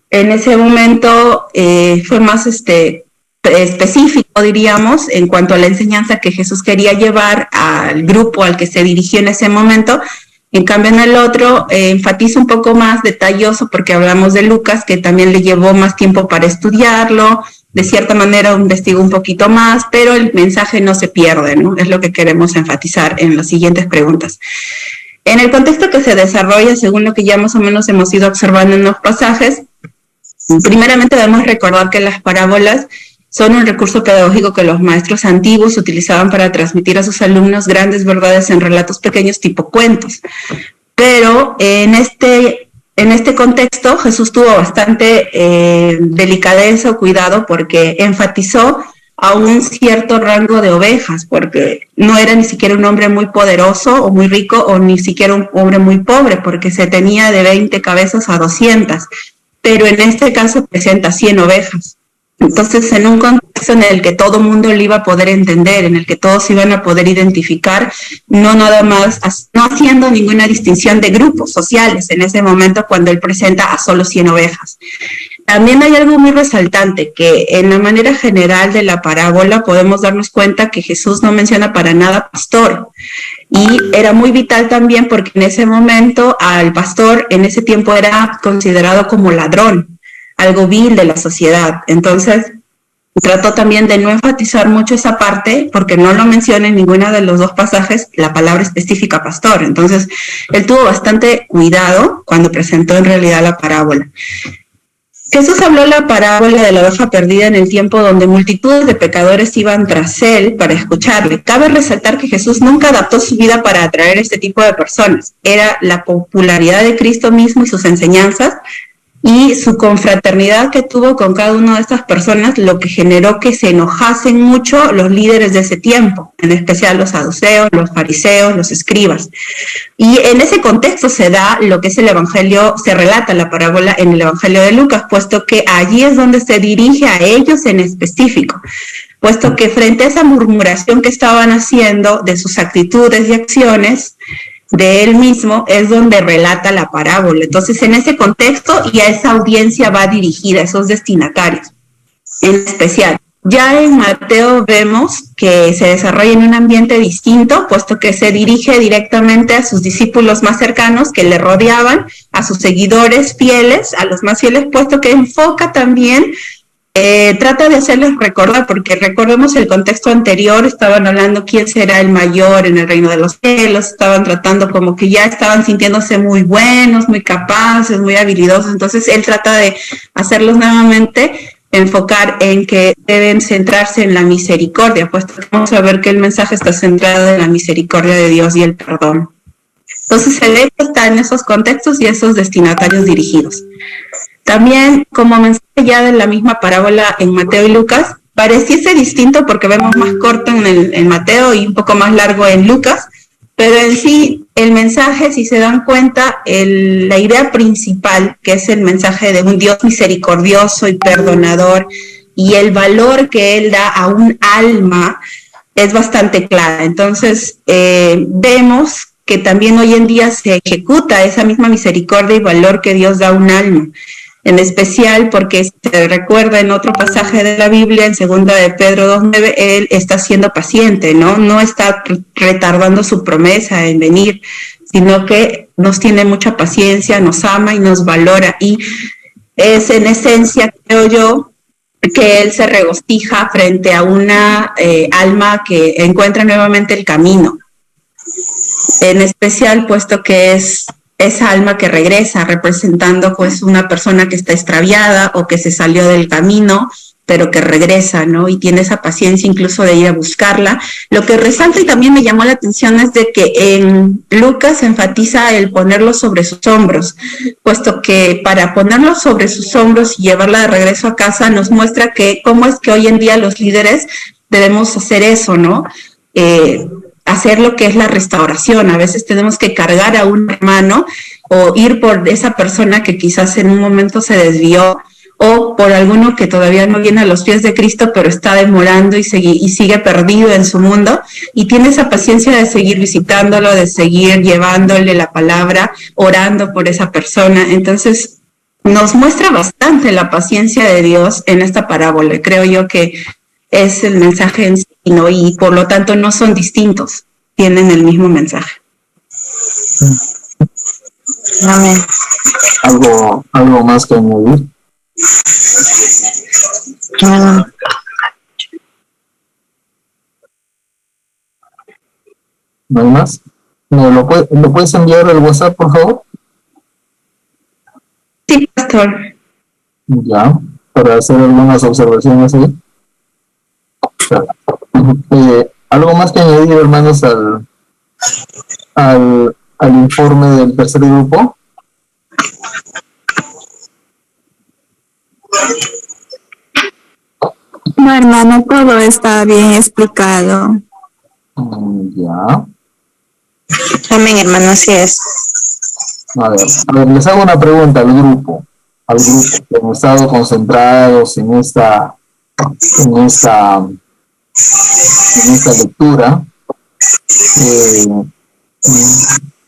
en ese momento, fue más específico, diríamos, en cuanto a la enseñanza que Jesús quería llevar al grupo al que se dirigió en ese momento. En cambio, en el otro enfatiza un poco más detalloso, porque hablamos de Lucas, que también le llevó más tiempo para estudiarlo, de cierta manera investigó un poquito más, pero el mensaje no se pierde, ¿no? Es lo que queremos enfatizar en las siguientes preguntas. En el contexto que se desarrolla, según lo que ya más o menos hemos ido observando en los pasajes, primeramente debemos recordar que las parábolas son un recurso pedagógico que los maestros antiguos utilizaban para transmitir a sus alumnos grandes verdades en relatos pequeños tipo cuentos. Pero en este contexto Jesús tuvo bastante delicadeza o cuidado, porque enfatizó a un cierto rango de ovejas, porque no era ni siquiera un hombre muy poderoso o muy rico, o ni siquiera un hombre muy pobre, porque se tenía de 20 cabezas a 200, pero en este caso presenta 100 ovejas. Entonces, en un contexto en el que todo el mundo lo iba a poder entender, en el que todos iban a poder identificar, no nada más, no haciendo ninguna distinción de grupos sociales en ese momento cuando él presenta a solo 100 ovejas. También hay algo muy resaltante, que en la manera general de la parábola podemos darnos cuenta que Jesús no menciona para nada pastor, y era muy vital también porque en ese momento al pastor en ese tiempo era considerado como ladrón, algo vil de la sociedad. Entonces trató también de no enfatizar mucho esa parte, porque no lo menciona en ninguno de los dos pasajes la palabra específica pastor. Entonces él tuvo bastante cuidado cuando presentó en realidad la parábola. Jesús habló la parábola de la oveja perdida en el tiempo donde multitudes de pecadores iban tras él para escucharle. Cabe resaltar que Jesús nunca adaptó su vida para atraer este tipo de personas. Era la popularidad de Cristo mismo y sus enseñanzas y su confraternidad que tuvo con cada una de estas personas lo que generó que se enojasen mucho los líderes de ese tiempo, en especial los saduceos, los fariseos, los escribas. Y en ese contexto se da lo que es el evangelio, se relata la parábola en el evangelio de Lucas, puesto que allí es donde se dirige a ellos en específico, puesto que frente a esa murmuración que estaban haciendo de sus actitudes y acciones, de él mismo, es donde relata la parábola. Entonces, en ese contexto y a esa audiencia va dirigida, a esos destinatarios en especial. Ya en Mateo vemos que se desarrolla en un ambiente distinto, puesto que se dirige directamente a sus discípulos más cercanos que le rodeaban, a sus seguidores fieles, a los más fieles, puesto que enfoca también, trata de hacerles recordar, porque recordemos el contexto anterior, estaban hablando quién será el mayor en el reino de los cielos, estaban tratando como que ya estaban sintiéndose muy buenos, muy capaces, muy habilidosos. Entonces él trata de hacerlos nuevamente enfocar en que deben centrarse en la misericordia, puesto que vamos a ver que el mensaje está centrado en la misericordia de Dios y el perdón. Entonces el hecho está en esos contextos y esos destinatarios dirigidos. También, como mensaje ya de la misma parábola en Mateo y Lucas, pareciese distinto porque vemos más corto en Mateo y un poco más largo en Lucas, pero en sí el mensaje, si se dan cuenta, la idea principal, que es el mensaje de un Dios misericordioso y perdonador, y el valor que Él da a un alma, es bastante clara. Entonces, vemos que también hoy en día se ejecuta esa misma misericordia y valor que Dios da a un alma. En especial porque se recuerda en otro pasaje de la Biblia, en 2 de Pedro 2:9, Él está siendo paciente, no está retardando su promesa en venir, sino que nos tiene mucha paciencia, nos ama y nos valora. Y es en esencia, creo yo, que Él se regocija frente a una alma que encuentra nuevamente el camino. En especial, puesto que es esa alma que regresa representando pues una persona que está extraviada o que se salió del camino, pero que regresa, ¿no? Y tiene esa paciencia incluso de ir a buscarla. Lo que resalta y también me llamó la atención es de que en Lucas enfatiza el ponerlo sobre sus hombros, puesto que para ponerlo sobre sus hombros y llevarla de regreso a casa nos muestra que cómo es que hoy en día los líderes debemos hacer eso, ¿no? Hacer lo que es la restauración. A veces tenemos que cargar a un hermano o ir por esa persona que quizás en un momento se desvió, o por alguno que todavía no viene a los pies de Cristo, pero está demorando y sigue perdido en su mundo, y tiene esa paciencia de seguir visitándolo, de seguir llevándole la palabra, orando por esa persona. Entonces, nos muestra bastante la paciencia de Dios en esta parábola. Creo yo que es el mensaje en sí, ¿no? Y por lo tanto no son distintos, tienen el mismo mensaje. Amén. ¿Algo más que añadir? ¿No hay más? ¿Lo puedes enviar al WhatsApp, por favor? Sí, pastor. Ya, para hacer algunas observaciones ahí. ¿Algo más que añadir, hermanos, al informe del tercer grupo? No, hermano, todo está bien explicado. Ya. Amén, hermano, así es. A ver, les hago una pregunta al grupo que han estado concentrados en esta lectura.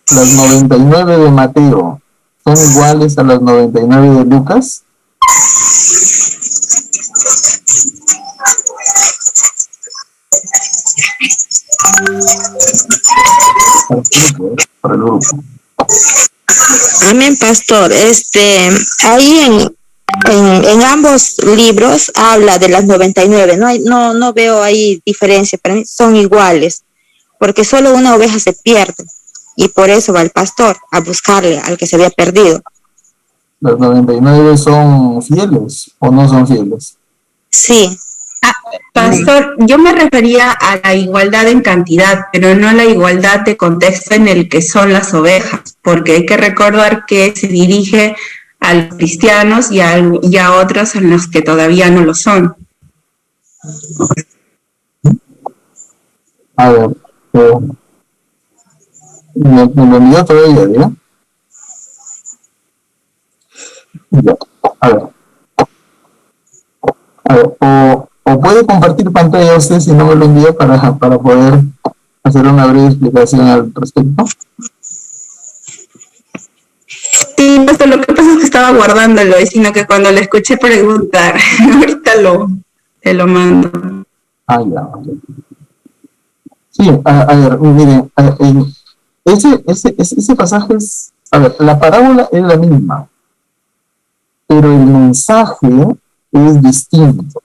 Las 99 de Mateo son iguales a las 99 de Lucas. Para el grupo. Amén, pastor. Ahí en ambos libros habla de las 99. No veo ahí diferencia. Para mí son iguales, porque solo una oveja se pierde y por eso va el pastor a buscarle al que se había perdido. ¿Las 99 son fieles o no son fieles? Sí. Pastor, yo me refería a la igualdad en cantidad, pero no a la igualdad de contexto en el que son las ovejas, porque hay que recordar que se dirige a los cristianos y a otros en los que todavía no lo son. A ver, me lo envió todavía, ¿ya? Ya, a ver, o puede compartir pantalla usted si no me lo envía para poder hacer una breve explicación al respecto. Sí, pues lo que pasa es que estaba guardándolo, y sino que cuando le escuché preguntar, ahorita te lo mando. Ya. Sí, a ver, miren, ese pasaje es, a ver, la parábola es la misma, pero el mensaje es distinto.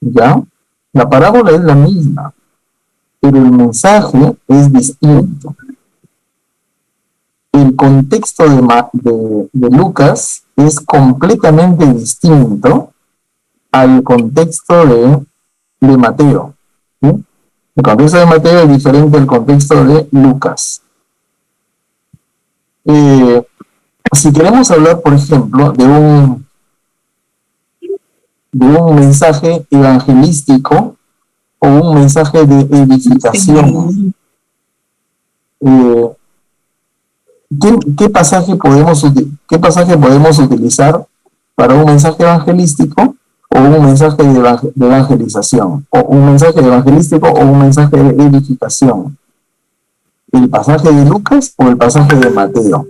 ¿Ya? La parábola es la misma, pero el mensaje es distinto. El contexto de Lucas es completamente distinto al contexto de Mateo. ¿Sí? El contexto de Mateo es diferente al contexto de Lucas. Si queremos hablar, por ejemplo, de un mensaje evangelístico o un mensaje de edificación, ¿qué pasaje podemos utilizar para un mensaje evangelístico o un mensaje de evangelización, o un mensaje evangelístico o un mensaje de edificación? ¿El pasaje de Lucas o el pasaje de Mateo?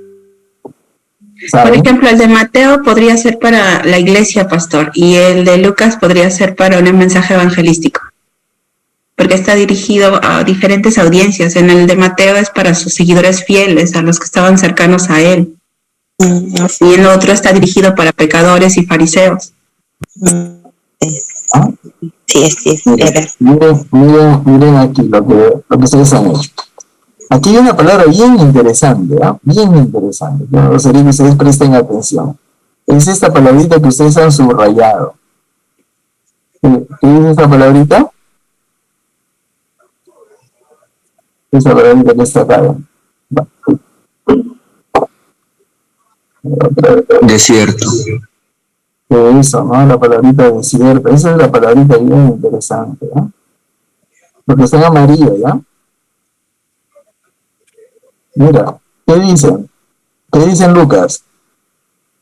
¿Saben? Por ejemplo, el de Mateo podría ser para la iglesia, pastor, y el de Lucas podría ser para un mensaje evangelístico, porque está dirigido a diferentes audiencias. En el de Mateo es para sus seguidores fieles, a los que estaban cercanos a él. Y el otro está dirigido para pecadores y fariseos. Sí. Miren aquí lo que ustedes han hecho. Aquí hay una palabra bien interesante, bien interesante. Yo me gustaría que ustedes presten atención. Es esta palabrita que ustedes han subrayado. ¿Qué dice esa palabrita? Esa palabrita que está acá. Desierto. Eso, ¿no? La palabrita desierto. Esa es la palabrita bien interesante, ¿no? Porque está en amarillo, ¿ya? Mira, ¿qué dicen? ¿Qué dicen Lucas?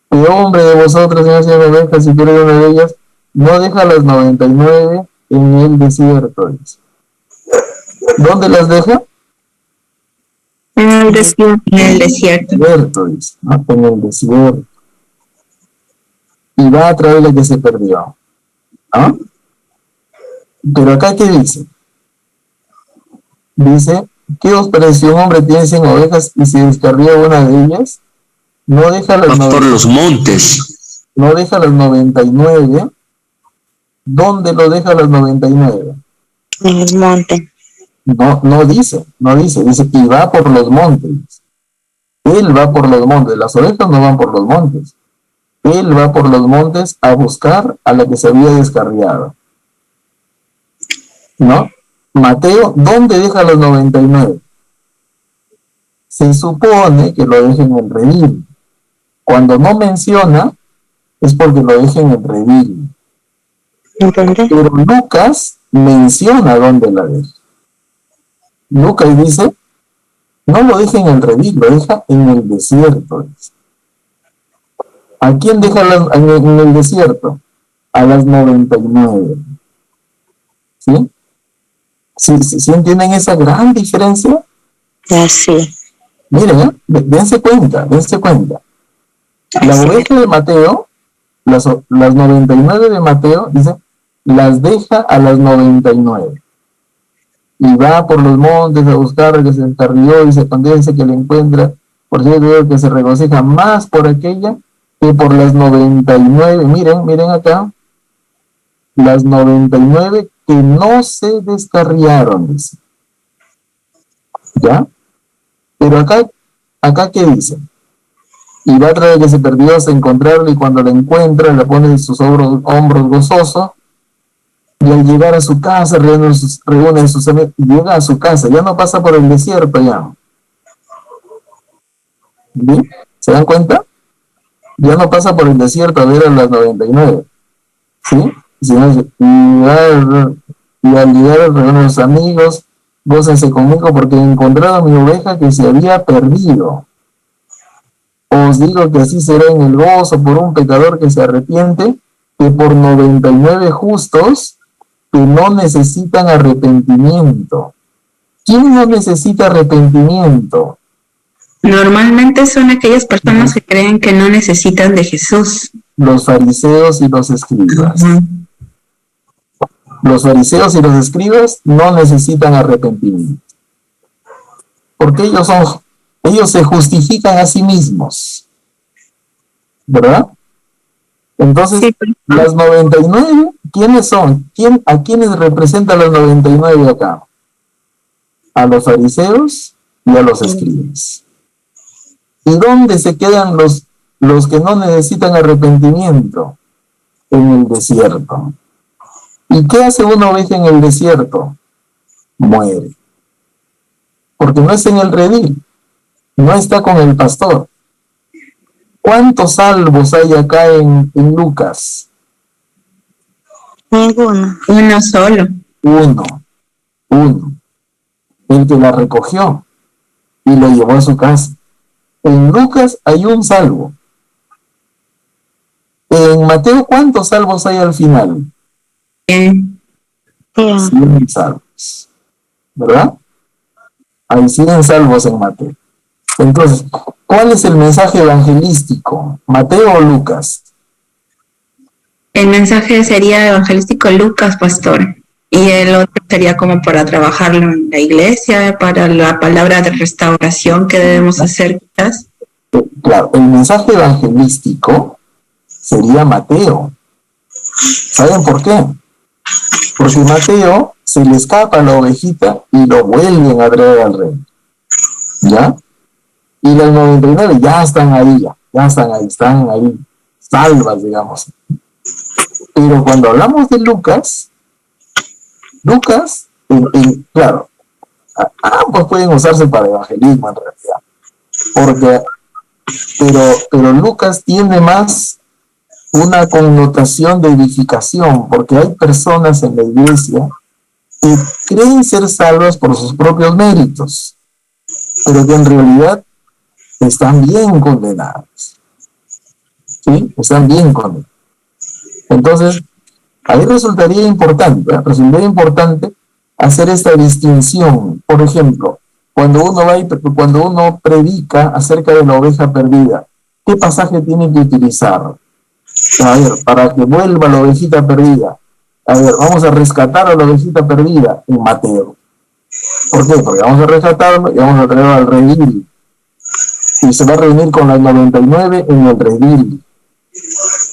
¿Qué hombre de vosotros, señor, señor ovejas, si quiere una de ellas, no deja las 99 en el desierto? Dice. ¿Dónde las deja? En el desierto. En el desierto. Dice, ¿no? En el desierto. Y va a traer la que se perdió. ¿No? Pero acá, ¿qué dice? Dice, ¿qué os pareció? Un hombre tiene 100 ovejas y se descarría una de ellas, no deja las por los montes. No deja las 99. ¿Dónde lo deja las 99? En el monte. No dice, dice que va por los montes. Él va por los montes, las ovejas no van por los montes. Él va por los montes a buscar a la que se había descarriado. ¿No? Mateo, ¿dónde deja los 99? Se supone que lo deja en el redil. Cuando no menciona, es porque lo deja en el redil. ¿Entendés? Pero Lucas menciona dónde la deja. Lucas dice, no lo deja en el redil, lo deja en el desierto. Dice. ¿A quién deja en el desierto? A las 99. ¿Sí? ¿Sí entienden esa gran diferencia? Ya sí. Miren, dense cuenta. La oveja de Mateo, las 99 de Mateo, dice, las deja a las 99. Y va por los montes a buscar que se descarrió y se condense que le encuentra. Por cierto, veo que se regocija más por aquella que por las 99. Miren acá. Las 99 que no se descarriaron, dice. ¿Ya? Pero acá ¿qué dice? Y va a traer que se perdió hasta encontrarla, y cuando la encuentra, la pone en sus hombros gozoso, y al llegar a su casa, reúne a sus amigos, y llega a su casa, ya no pasa por el desierto ya. ¿Bien? ¿Se dan cuenta? Ya no pasa por el desierto a ver a las 99. ¿Sí? Y al llegar reúne a sus amigos, gócense conmigo porque he encontrado a mi oveja que se había perdido. Os digo que así será en el gozo por un pecador que se arrepiente, que por 99 justos que no necesitan arrepentimiento. ¿Quién no necesita arrepentimiento? Normalmente son aquellas personas que creen que no necesitan de Jesús. Los fariseos y los escribas. Los fariseos y los escribas no necesitan arrepentimiento. Porque ellos se justifican a sí mismos. ¿Verdad? Entonces, sí. Las 99, ¿quiénes son? ¿A quiénes representan los 99 acá? A los fariseos y a los escribas. ¿Y dónde se quedan los que no necesitan arrepentimiento? En el desierto. ¿Y qué hace una oveja en el desierto? Muere. Porque no está en el redil, no está con el pastor. ¿Cuántos salvos hay acá en Lucas? Ninguno. Uno solo. Uno. El que la recogió y lo llevó a su casa. En Lucas hay un salvo. En Mateo, ¿cuántos salvos hay al final? 100 salvos. ¿Verdad? Hay 100 salvos en Mateo. Entonces, ¿cuál es el mensaje evangelístico? ¿Mateo o Lucas? El mensaje sería evangelístico Lucas, pastor. Y el otro sería como para trabajarlo en la iglesia, para la palabra de restauración que debemos hacer, quizás. Claro, el mensaje evangelístico sería Mateo. ¿Saben por qué? Porque Mateo se le escapa a la ovejita y lo vuelven a traer al rey. ¿Ya? Y las 99 ya están ahí, están ahí, salvas, digamos. Pero cuando hablamos de Lucas, claro, ambos pueden usarse para evangelismo en realidad, pero Lucas tiene más una connotación de edificación, porque hay personas en la iglesia que creen ser salvas por sus propios méritos, pero que en realidad están bien condenados. ¿Sí? Están bien condenados. Entonces, ahí resultaría importante hacer esta distinción. Por ejemplo, cuando uno predica acerca de la oveja perdida, ¿qué pasaje tiene que utilizar? A ver, para que vuelva la ovejita perdida. A ver, vamos a rescatar a la ovejita perdida en Mateo. ¿Por qué? Porque vamos a rescatarlo y vamos a traerlo al redil. Y se va a reunir con las 99 en el redil.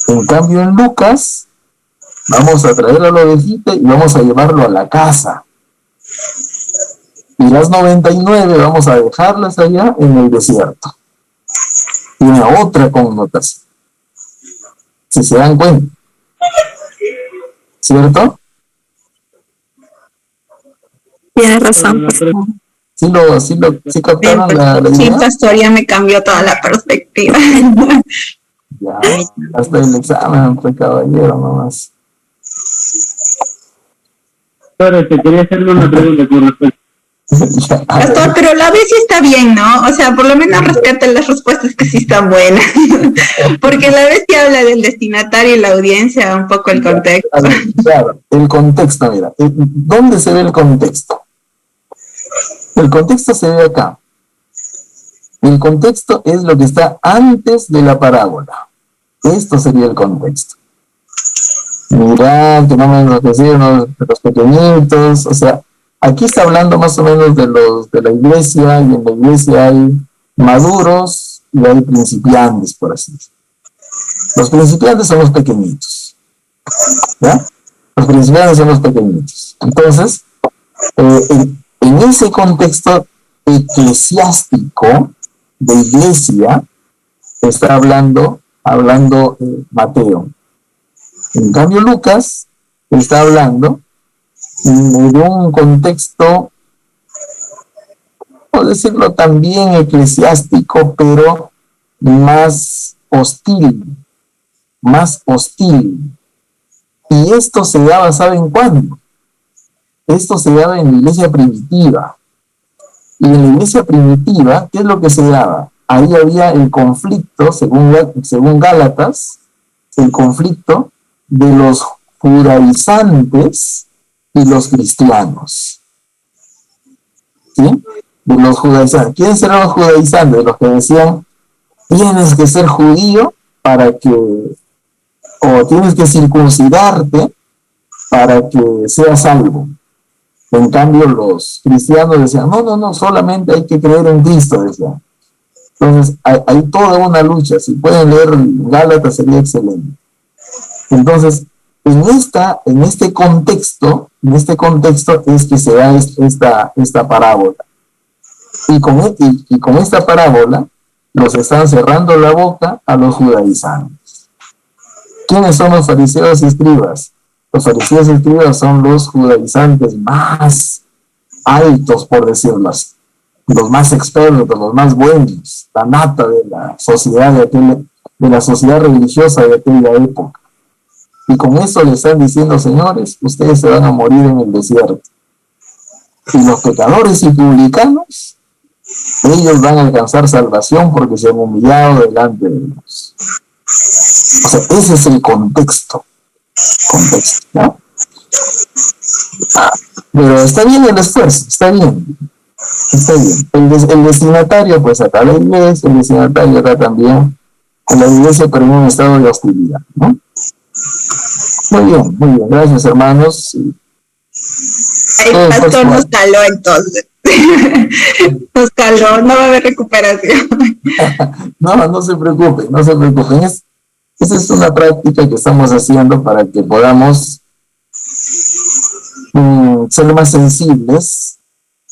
En cambio, en Lucas, vamos a traer a la ovejita y vamos a llevarlo a la casa. Y las 99 vamos a dejarlas allá en el desierto. Tiene otra connotación. Si se dan cuenta. ¿Cierto? Tienes razón. ¿Sí captaron la idea? Sí, pastor, ya me cambió toda la perspectiva. Ya, hasta el examen, pues, caballero, nomás. Ahora, te quería hacerle una pregunta con respecto. Pastor, pero la vez sí está bien, ¿no? O sea, por lo menos rescata las respuestas que sí están buenas. Porque la vez que habla del destinatario y la audiencia, un poco el contexto. Claro, el contexto, mira. ¿Dónde se ve el contexto? El contexto se ve acá. El contexto es lo que está antes de la parábola. Esto sería el contexto. Mirad que no me enloquecieron los pequeñitos, o sea, aquí está hablando más o menos de la iglesia, y en la iglesia hay maduros y hay principiantes, por así decirlo. Los principiantes son los pequeñitos, ¿ya? Los principiantes son los pequeñitos. Entonces, en ese contexto eclesiástico de iglesia está hablando Mateo. En cambio, Lucas está hablando de un contexto, por decirlo también eclesiástico, pero más hostil. Y esto se daba, ¿saben cuándo? Esto se daba en la iglesia primitiva. Y en la iglesia primitiva, ¿qué es lo que se daba? Ahí había el conflicto, según Gálatas, el conflicto de los judaizantes y los cristianos. ¿Sí? De los judaizantes. ¿Quiénes eran los judaizantes? Los que decían, tienes que ser judío o tienes que circuncidarte para que seas salvo. En cambio, los cristianos decían, no, solamente hay que creer en Cristo, decían. Entonces, hay toda una lucha. Si pueden leer Gálatas sería excelente. Entonces, en este contexto es que se da esta parábola. Y con esta parábola los están cerrando la boca a los judaizantes. ¿Quiénes son los fariseos y escribas? Los fariseos y escribas son los judaizantes más altos, por decirlo así, los más expertos, los más buenos, la nata de la sociedad de la sociedad religiosa de aquella época. Y con eso le están diciendo, señores, ustedes se van a morir en el desierto. Y los pecadores y publicanos, ellos van a alcanzar salvación porque se han humillado delante de Dios. O sea, ese es el contexto, ¿no? Pero está bien el esfuerzo, está bien. El destinatario, pues acá la iglesia, el destinatario acá también, con la iglesia, pero en un estado de hostilidad, ¿no? Muy bien, gracias, hermanos. El pastor nos caló entonces. Nos caló, no va a haber recuperación. No se preocupen. Esa es una práctica que estamos haciendo para que podamos ser más sensibles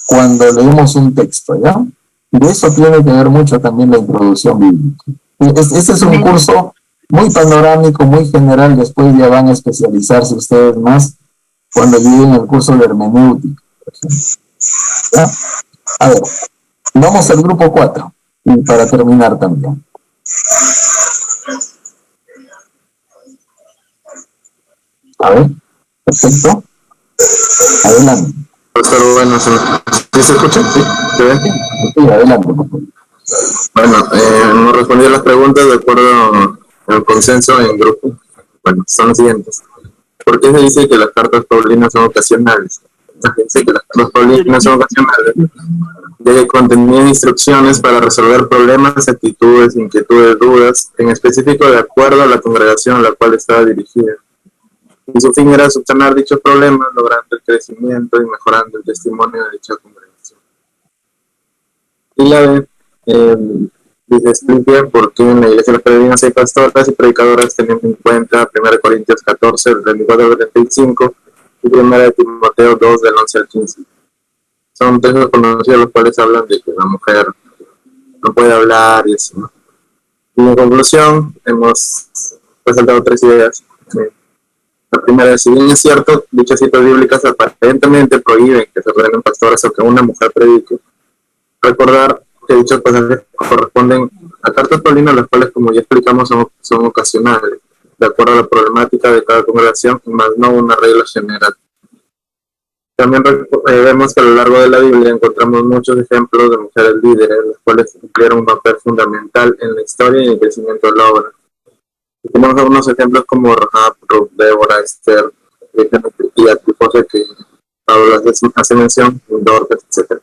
cuando leemos un texto, ¿ya? Y de eso tiene que ver mucho también la introducción bíblica. Este es un curso muy panorámico, muy general. Después ya van a especializarse ustedes más cuando lleguen el curso de hermenéutica, por ejemplo. ¿Ya? A ver, vamos al grupo 4, y para terminar también. A ver, perfecto. Adelante. Pero bueno, ¿sí se escucha? ¿Sí? ¿Se ve? Sí, adelante, por favor. Bueno, hemos respondido las preguntas de acuerdo al consenso en grupo. Bueno, son las siguientes. ¿Por qué se dice que las cartas paulinas son ocasionales? Se dice que las cartas paulinas son ocasionales, ya que contenían instrucciones para resolver problemas, actitudes, inquietudes, dudas, en específico de acuerdo a la congregación a la cual estaba dirigida. Y su fin era subsanar dichos problemas, logrando el crecimiento y mejorando el testimonio de dicha congregación. Y la B dice, explique por qué en la iglesia de las peregrinas hay pastoras y predicadoras, teniendo en cuenta 1 Corintios 14, del 24 al 35, y 1 Timoteo 2, del 11 al 15. Son textos conocidos los cuales hablan de que la mujer no puede hablar y eso, ¿no? Y en conclusión, hemos resaltado 3 ideas. La primera, si bien es cierto, dichas citas bíblicas aparentemente prohíben que se ordenen pastoras o que una mujer predique, recordar que dichos pasajes corresponden a cartas paulinas, las cuales, como ya explicamos, son ocasionales, de acuerdo a la problemática de cada congregación, y más no una regla general. También vemos que a lo largo de la Biblia encontramos muchos ejemplos de mujeres líderes, las cuales cumplieron un papel fundamental en la historia y en el crecimiento de la obra. Y tenemos algunos ejemplos como Rahab, Ruth, Débora, Esther, y Antifosa, que Pablo hace mención, Dorcas, etc.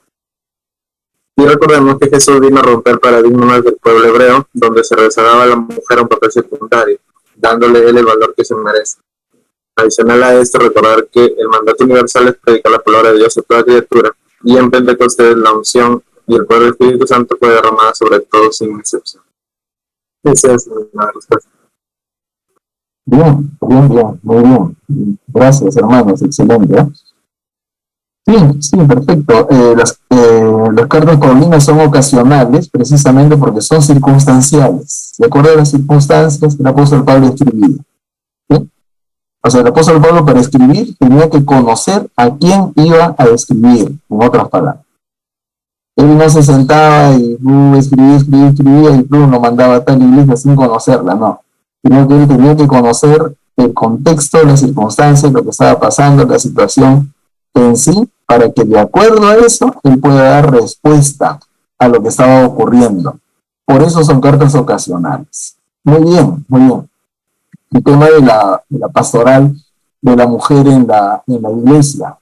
Y recordemos que Jesús vino a romper paradigmas del pueblo hebreo, donde se reservaba a la mujer un papel secundario, dándole él el valor que se merece. Adicional a esto, recordar que el mandato universal es predicar la palabra de Dios a toda criatura, y en Pentecostés la unción y el poder del Espíritu Santo fue derramada sobre todos sin excepción. Esa es la respuesta. Bien, muy bien. Gracias, hermanos, excelente. ¿Eh? Sí, perfecto. Las cartas paulinas son ocasionales precisamente porque son circunstanciales. De acuerdo a las circunstancias que el apóstol Pablo escribía. ¿Sí? O sea, el apóstol Pablo para escribir tenía que conocer a quién iba a escribir, en otras palabras. Él no se sentaba y escribía y no mandaba a tal iglesia sin conocerla, no. Sino que él tenía que conocer el contexto, las circunstancias, lo que estaba pasando, la situación en sí, para que de acuerdo a eso él pueda dar respuesta a lo que estaba ocurriendo. Por eso son cartas ocasionales. Muy bien, muy bien. El tema de la pastoral de la mujer en la iglesia.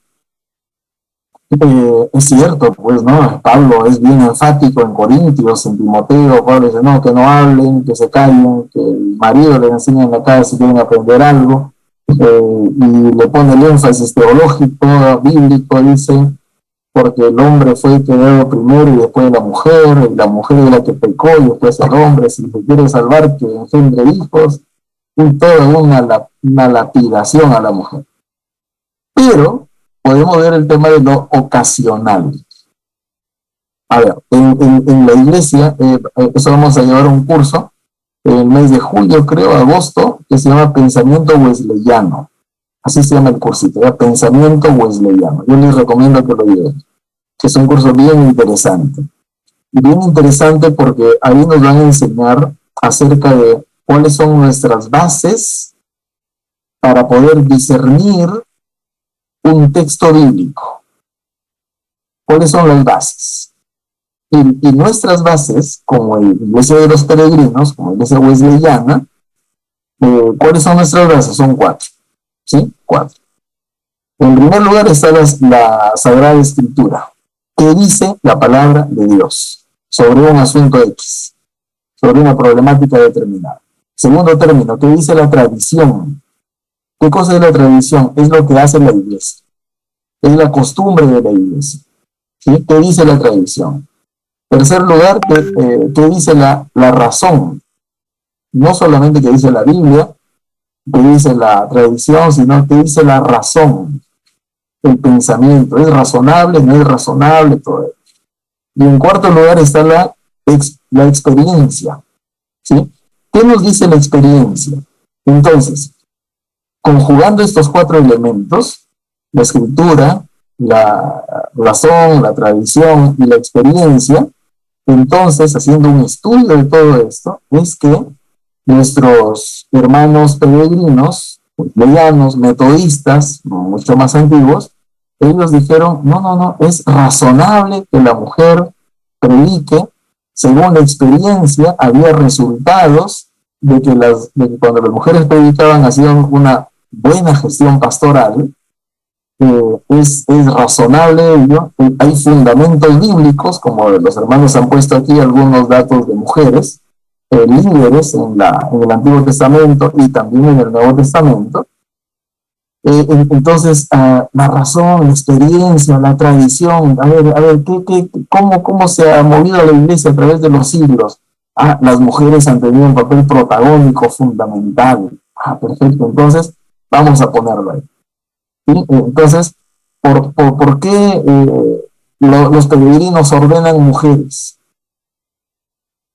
Es cierto, pues, ¿no? Pablo es bien enfático en Corintios, en Timoteo. Pablo dice, no, que no hablen, que se callen, que el marido les enseñe en la casa si quieren aprender algo. Y le pone el énfasis teológico, bíblico, dice, porque el hombre fue creado primero y después la mujer es la que pecó y después el hombre, si se quiere salvar, que engendre hijos, y toda una lapidación a la mujer. Pero podemos ver el tema de lo ocasional. A ver, en la iglesia, eso vamos a llevar un curso en el mes de julio, creo, agosto, que se llama Pensamiento Wesleyano. Así se llama el cursito, ¿ya? Pensamiento Wesleyano. Yo les recomiendo que lo lleven, que es un curso bien interesante. Bien interesante porque ahí nos van a enseñar acerca de cuáles son nuestras bases para poder discernir un texto bíblico. ¿Cuáles son las bases? Y nuestras bases, como la Iglesia de los Peregrinos, como la Iglesia Wesleyana, ¿cuáles son nuestras bases? Son 4. ¿Sí? 4. En primer lugar está la Sagrada Escritura, que dice la palabra de Dios sobre un asunto X, sobre una problemática determinada. Segundo término, ¿qué dice la tradición? ¿Qué cosa es la tradición? Es lo que hace la iglesia. Es la costumbre de la iglesia. ¿Sí? ¿Qué dice la tradición? Tercer lugar, ¿qué dice la razón? No solamente qué dice la Biblia, qué dice la tradición, sino qué dice la razón, el pensamiento. ¿Es razonable? ¿No es razonable? Todo eso. Y en cuarto lugar está la experiencia. ¿Sí? ¿Qué nos dice la experiencia? Entonces, conjugando estos 4 elementos, la escritura, la razón, la tradición y la experiencia, entonces, haciendo un estudio de todo esto, es que nuestros hermanos peregrinos, wesleyanos, metodistas, mucho más antiguos, ellos dijeron, no, es razonable que la mujer predique. Según la experiencia, había resultados de que cuando las mujeres predicaban hacían una buena gestión pastoral. Es razonable ello. Hay fundamentos bíblicos, como los hermanos han puesto aquí algunos datos de mujeres líderes en el Antiguo Testamento y también en el Nuevo Testamento. Entonces, la razón, la experiencia, la tradición, a ver, ¿cómo se ha movido la iglesia a través de los siglos? Las mujeres han tenido un papel protagónico fundamental. Perfecto, entonces vamos a ponerlo ahí. ¿Sí? Entonces, ¿por qué los peregrinos ordenan mujeres?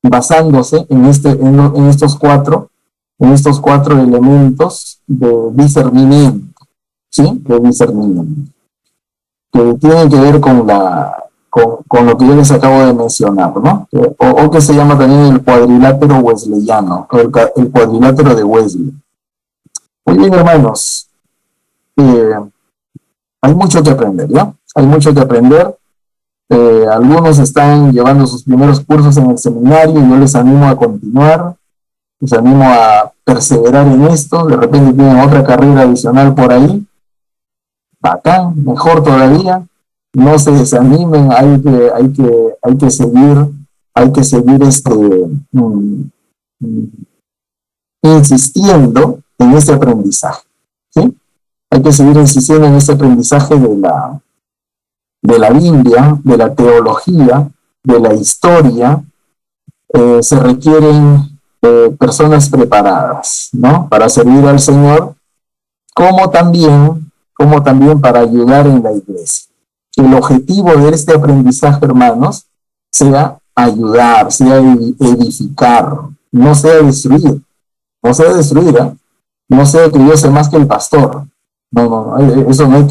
Basándose en estos cuatro elementos de discernimiento. ¿Sí? De discernimiento, que tienen que ver con lo que yo les acabo de mencionar, ¿no? O que se llama también el cuadrilátero wesleyano, o el cuadrilátero de Wesley. Muy bien, hermanos, hay mucho que aprender, ¿ya? Hay mucho que aprender. Algunos están llevando sus primeros cursos en el seminario, y yo les animo a continuar, les animo a perseverar en esto. De repente tienen otra carrera adicional por ahí, bacán, mejor todavía. No se desanimen, hay que seguir insistiendo en este aprendizaje, ¿sí? Hay que seguir insistiendo en este aprendizaje de la Biblia, de la teología, de la historia. Se requieren personas preparadas, ¿no? Para servir al Señor, como también para ayudar en la iglesia. El objetivo de este aprendizaje, hermanos, sea ayudar, sea edificar, no sea destruir. No sea destruir, ¿eh? No sea que yo sé más que el pastor. No, eso no hay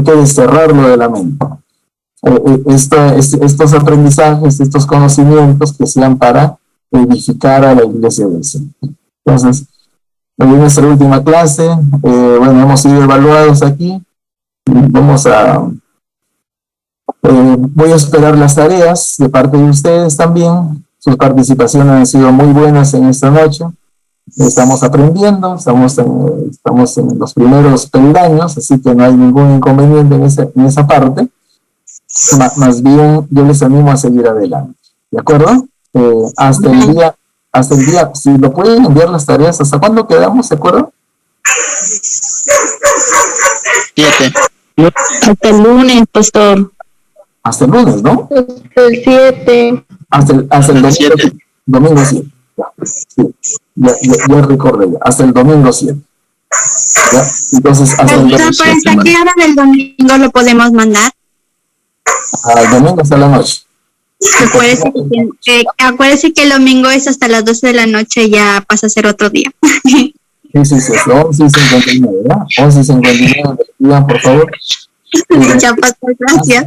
que desterrarlo de la mente. Estos aprendizajes, estos conocimientos que sean para edificar a la iglesia del Señor. Entonces, en nuestra última clase, hemos sido evaluados aquí. Voy a esperar las tareas de parte de ustedes también. Sus participaciones han sido muy buenas en esta noche. Estamos aprendiendo, estamos en los primeros peldaños, así que no hay ningún inconveniente en esa parte. Más bien, yo les animo a seguir adelante. ¿De acuerdo? Hasta el día, si lo pueden enviar las tareas, ¿hasta cuándo quedamos? ¿De acuerdo? 7. Hasta el lunes, pastor. Hasta el lunes, ¿no? Hasta el 7. Hasta el domingo 7. Ya recordé, hasta el domingo 7. ¿Ya? Entonces, hasta el domingo 7. ¿Hasta qué hora del domingo lo podemos mandar? Al domingo hasta la noche. Acuérdese que el domingo es hasta las 12 de la noche, ya pasa a ser otro día. Sí, 11:59, ¿verdad? 11:59, digan, por favor. Ya pasó, gracias.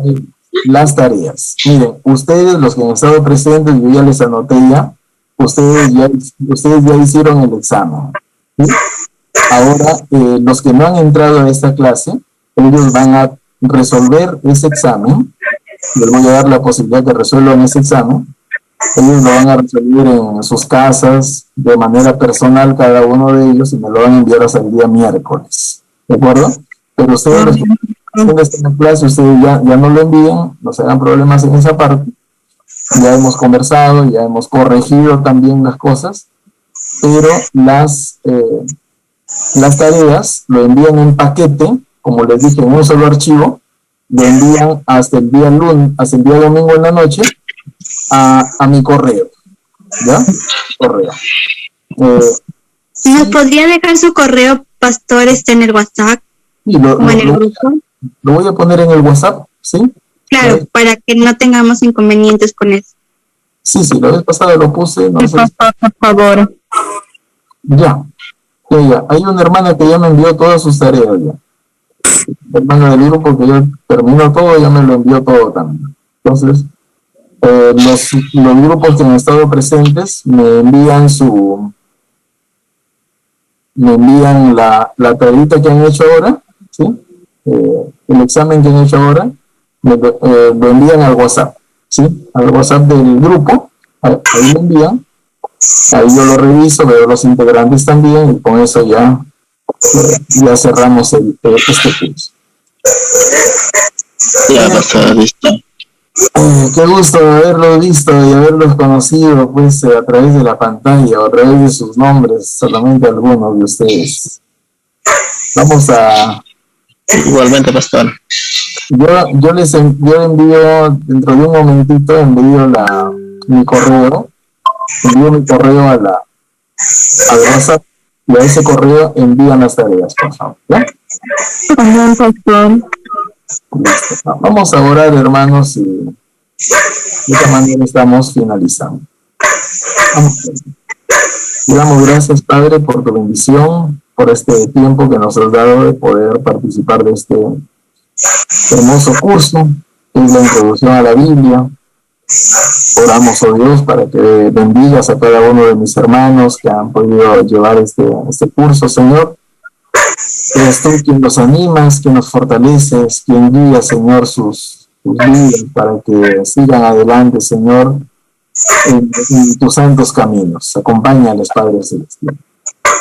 Las tareas. Miren, ustedes, los que han estado presentes, yo ya les anoté ya, ustedes ya hicieron el examen, ¿sí? Ahora, los que no han entrado a esta clase, ellos van a resolver ese examen. Les voy a dar la posibilidad de resuelvan ese examen. Ellos lo van a resolver en sus casas, de manera personal, cada uno de ellos, y me lo van a enviar hasta el día miércoles. ¿De acuerdo? Pero ustedes, los que están en clase, ustedes ya no lo envíen, no se hagan problemas en esa parte. Ya hemos conversado, ya hemos corregido también las cosas, pero las tareas lo envían en paquete, como les dije, en un solo archivo. Lo envían hasta el día domingo en la noche a mi correo, ¿ya? Correo. ¿Nos podría dejar su correo, pastor, en el WhatsApp o en el grupo? Lo voy a poner en el WhatsApp, ¿sí? Claro, para que no tengamos inconvenientes con eso. Sí, la vez pasada lo puse. No sé. Por favor. Ya. Hay una hermana que ya me envió todas sus tareas ya. La hermana del grupo que ya terminó todo, ya me lo envió todo también. Entonces, los grupos que han estado presentes me envían la tareita que han hecho ahora, ¿sí? El examen que han hecho ahora, lo envían al WhatsApp, ¿sí? Al WhatsApp del grupo, ahí lo envían, ahí yo lo reviso, veo los integrantes también, y con eso ya cerramos este curso. Ya, pastor, listo. Qué gusto haberlos visto y haberlos conocido pues a través de la pantalla o a través de sus nombres, solamente algunos de ustedes. Vamos a... Igualmente, pastor. Yo envío, dentro de un momentito, envío mi correo al WhatsApp, y a ese correo envían las tareas, por favor. ¿Ya? Ajá, pastor. Listo. Vamos a orar, hermanos, y de esta manera estamos finalizando. Te damos gracias, Padre, por tu bendición, por este tiempo que nos has dado de poder participar de este hermoso curso, que es la introducción a la Biblia. Oramos, oh Dios, para que bendigas a cada uno de mis hermanos que han podido llevar este curso, Señor. Eres tú quien los animas, quien los fortaleces, quien guía, Señor, sus vidas para que sigan adelante, Señor, en tus santos caminos. Acompáñales, Padre Celestial.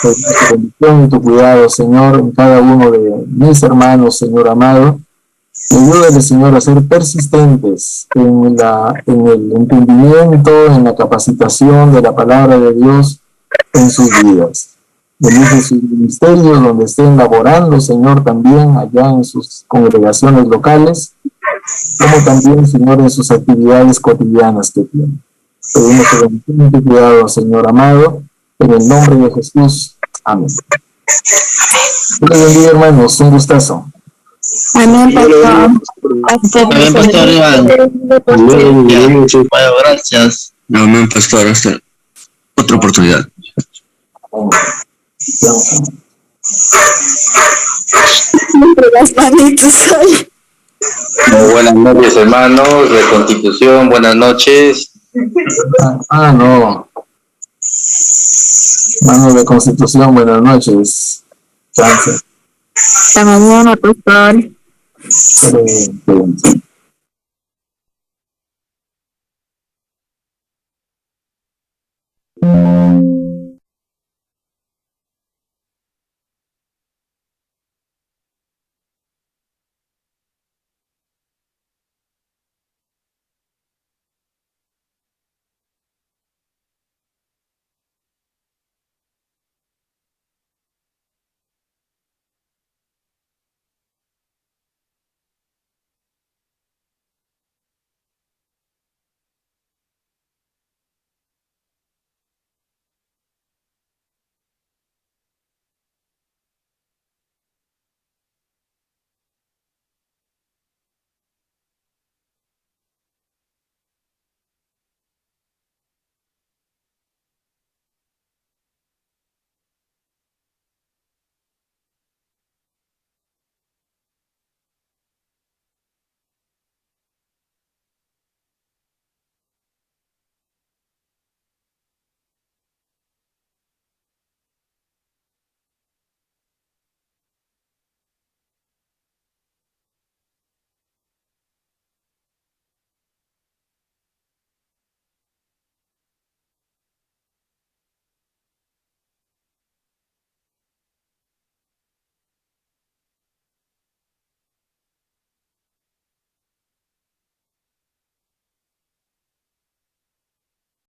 Tu bendición y tu cuidado, Señor, en cada uno de mis hermanos, Señor amado. Ayúdale, Señor, a ser persistentes en el entendimiento, en la capacitación de la palabra de Dios en sus vidas. Bendice sus ministerios donde estén laborando, Señor, también allá en sus congregaciones locales, como también, Señor, en sus actividades cotidianas que tienen. Pedimos tu bendición y tu cuidado, Señor amado, en el nombre de Jesús. Amén. Dios bendiga, hermanos. Un gustazo. Amén, pastor. Amén, pastor Iván. Bueno, gracias. Amén, pastor. Hasta otra oportunidad. Buenas noches, hermanos de Constitución. Buenas noches. No. Hermanos de Constitución, buenas noches. Chance. Hasta mañana, pastor. Sí.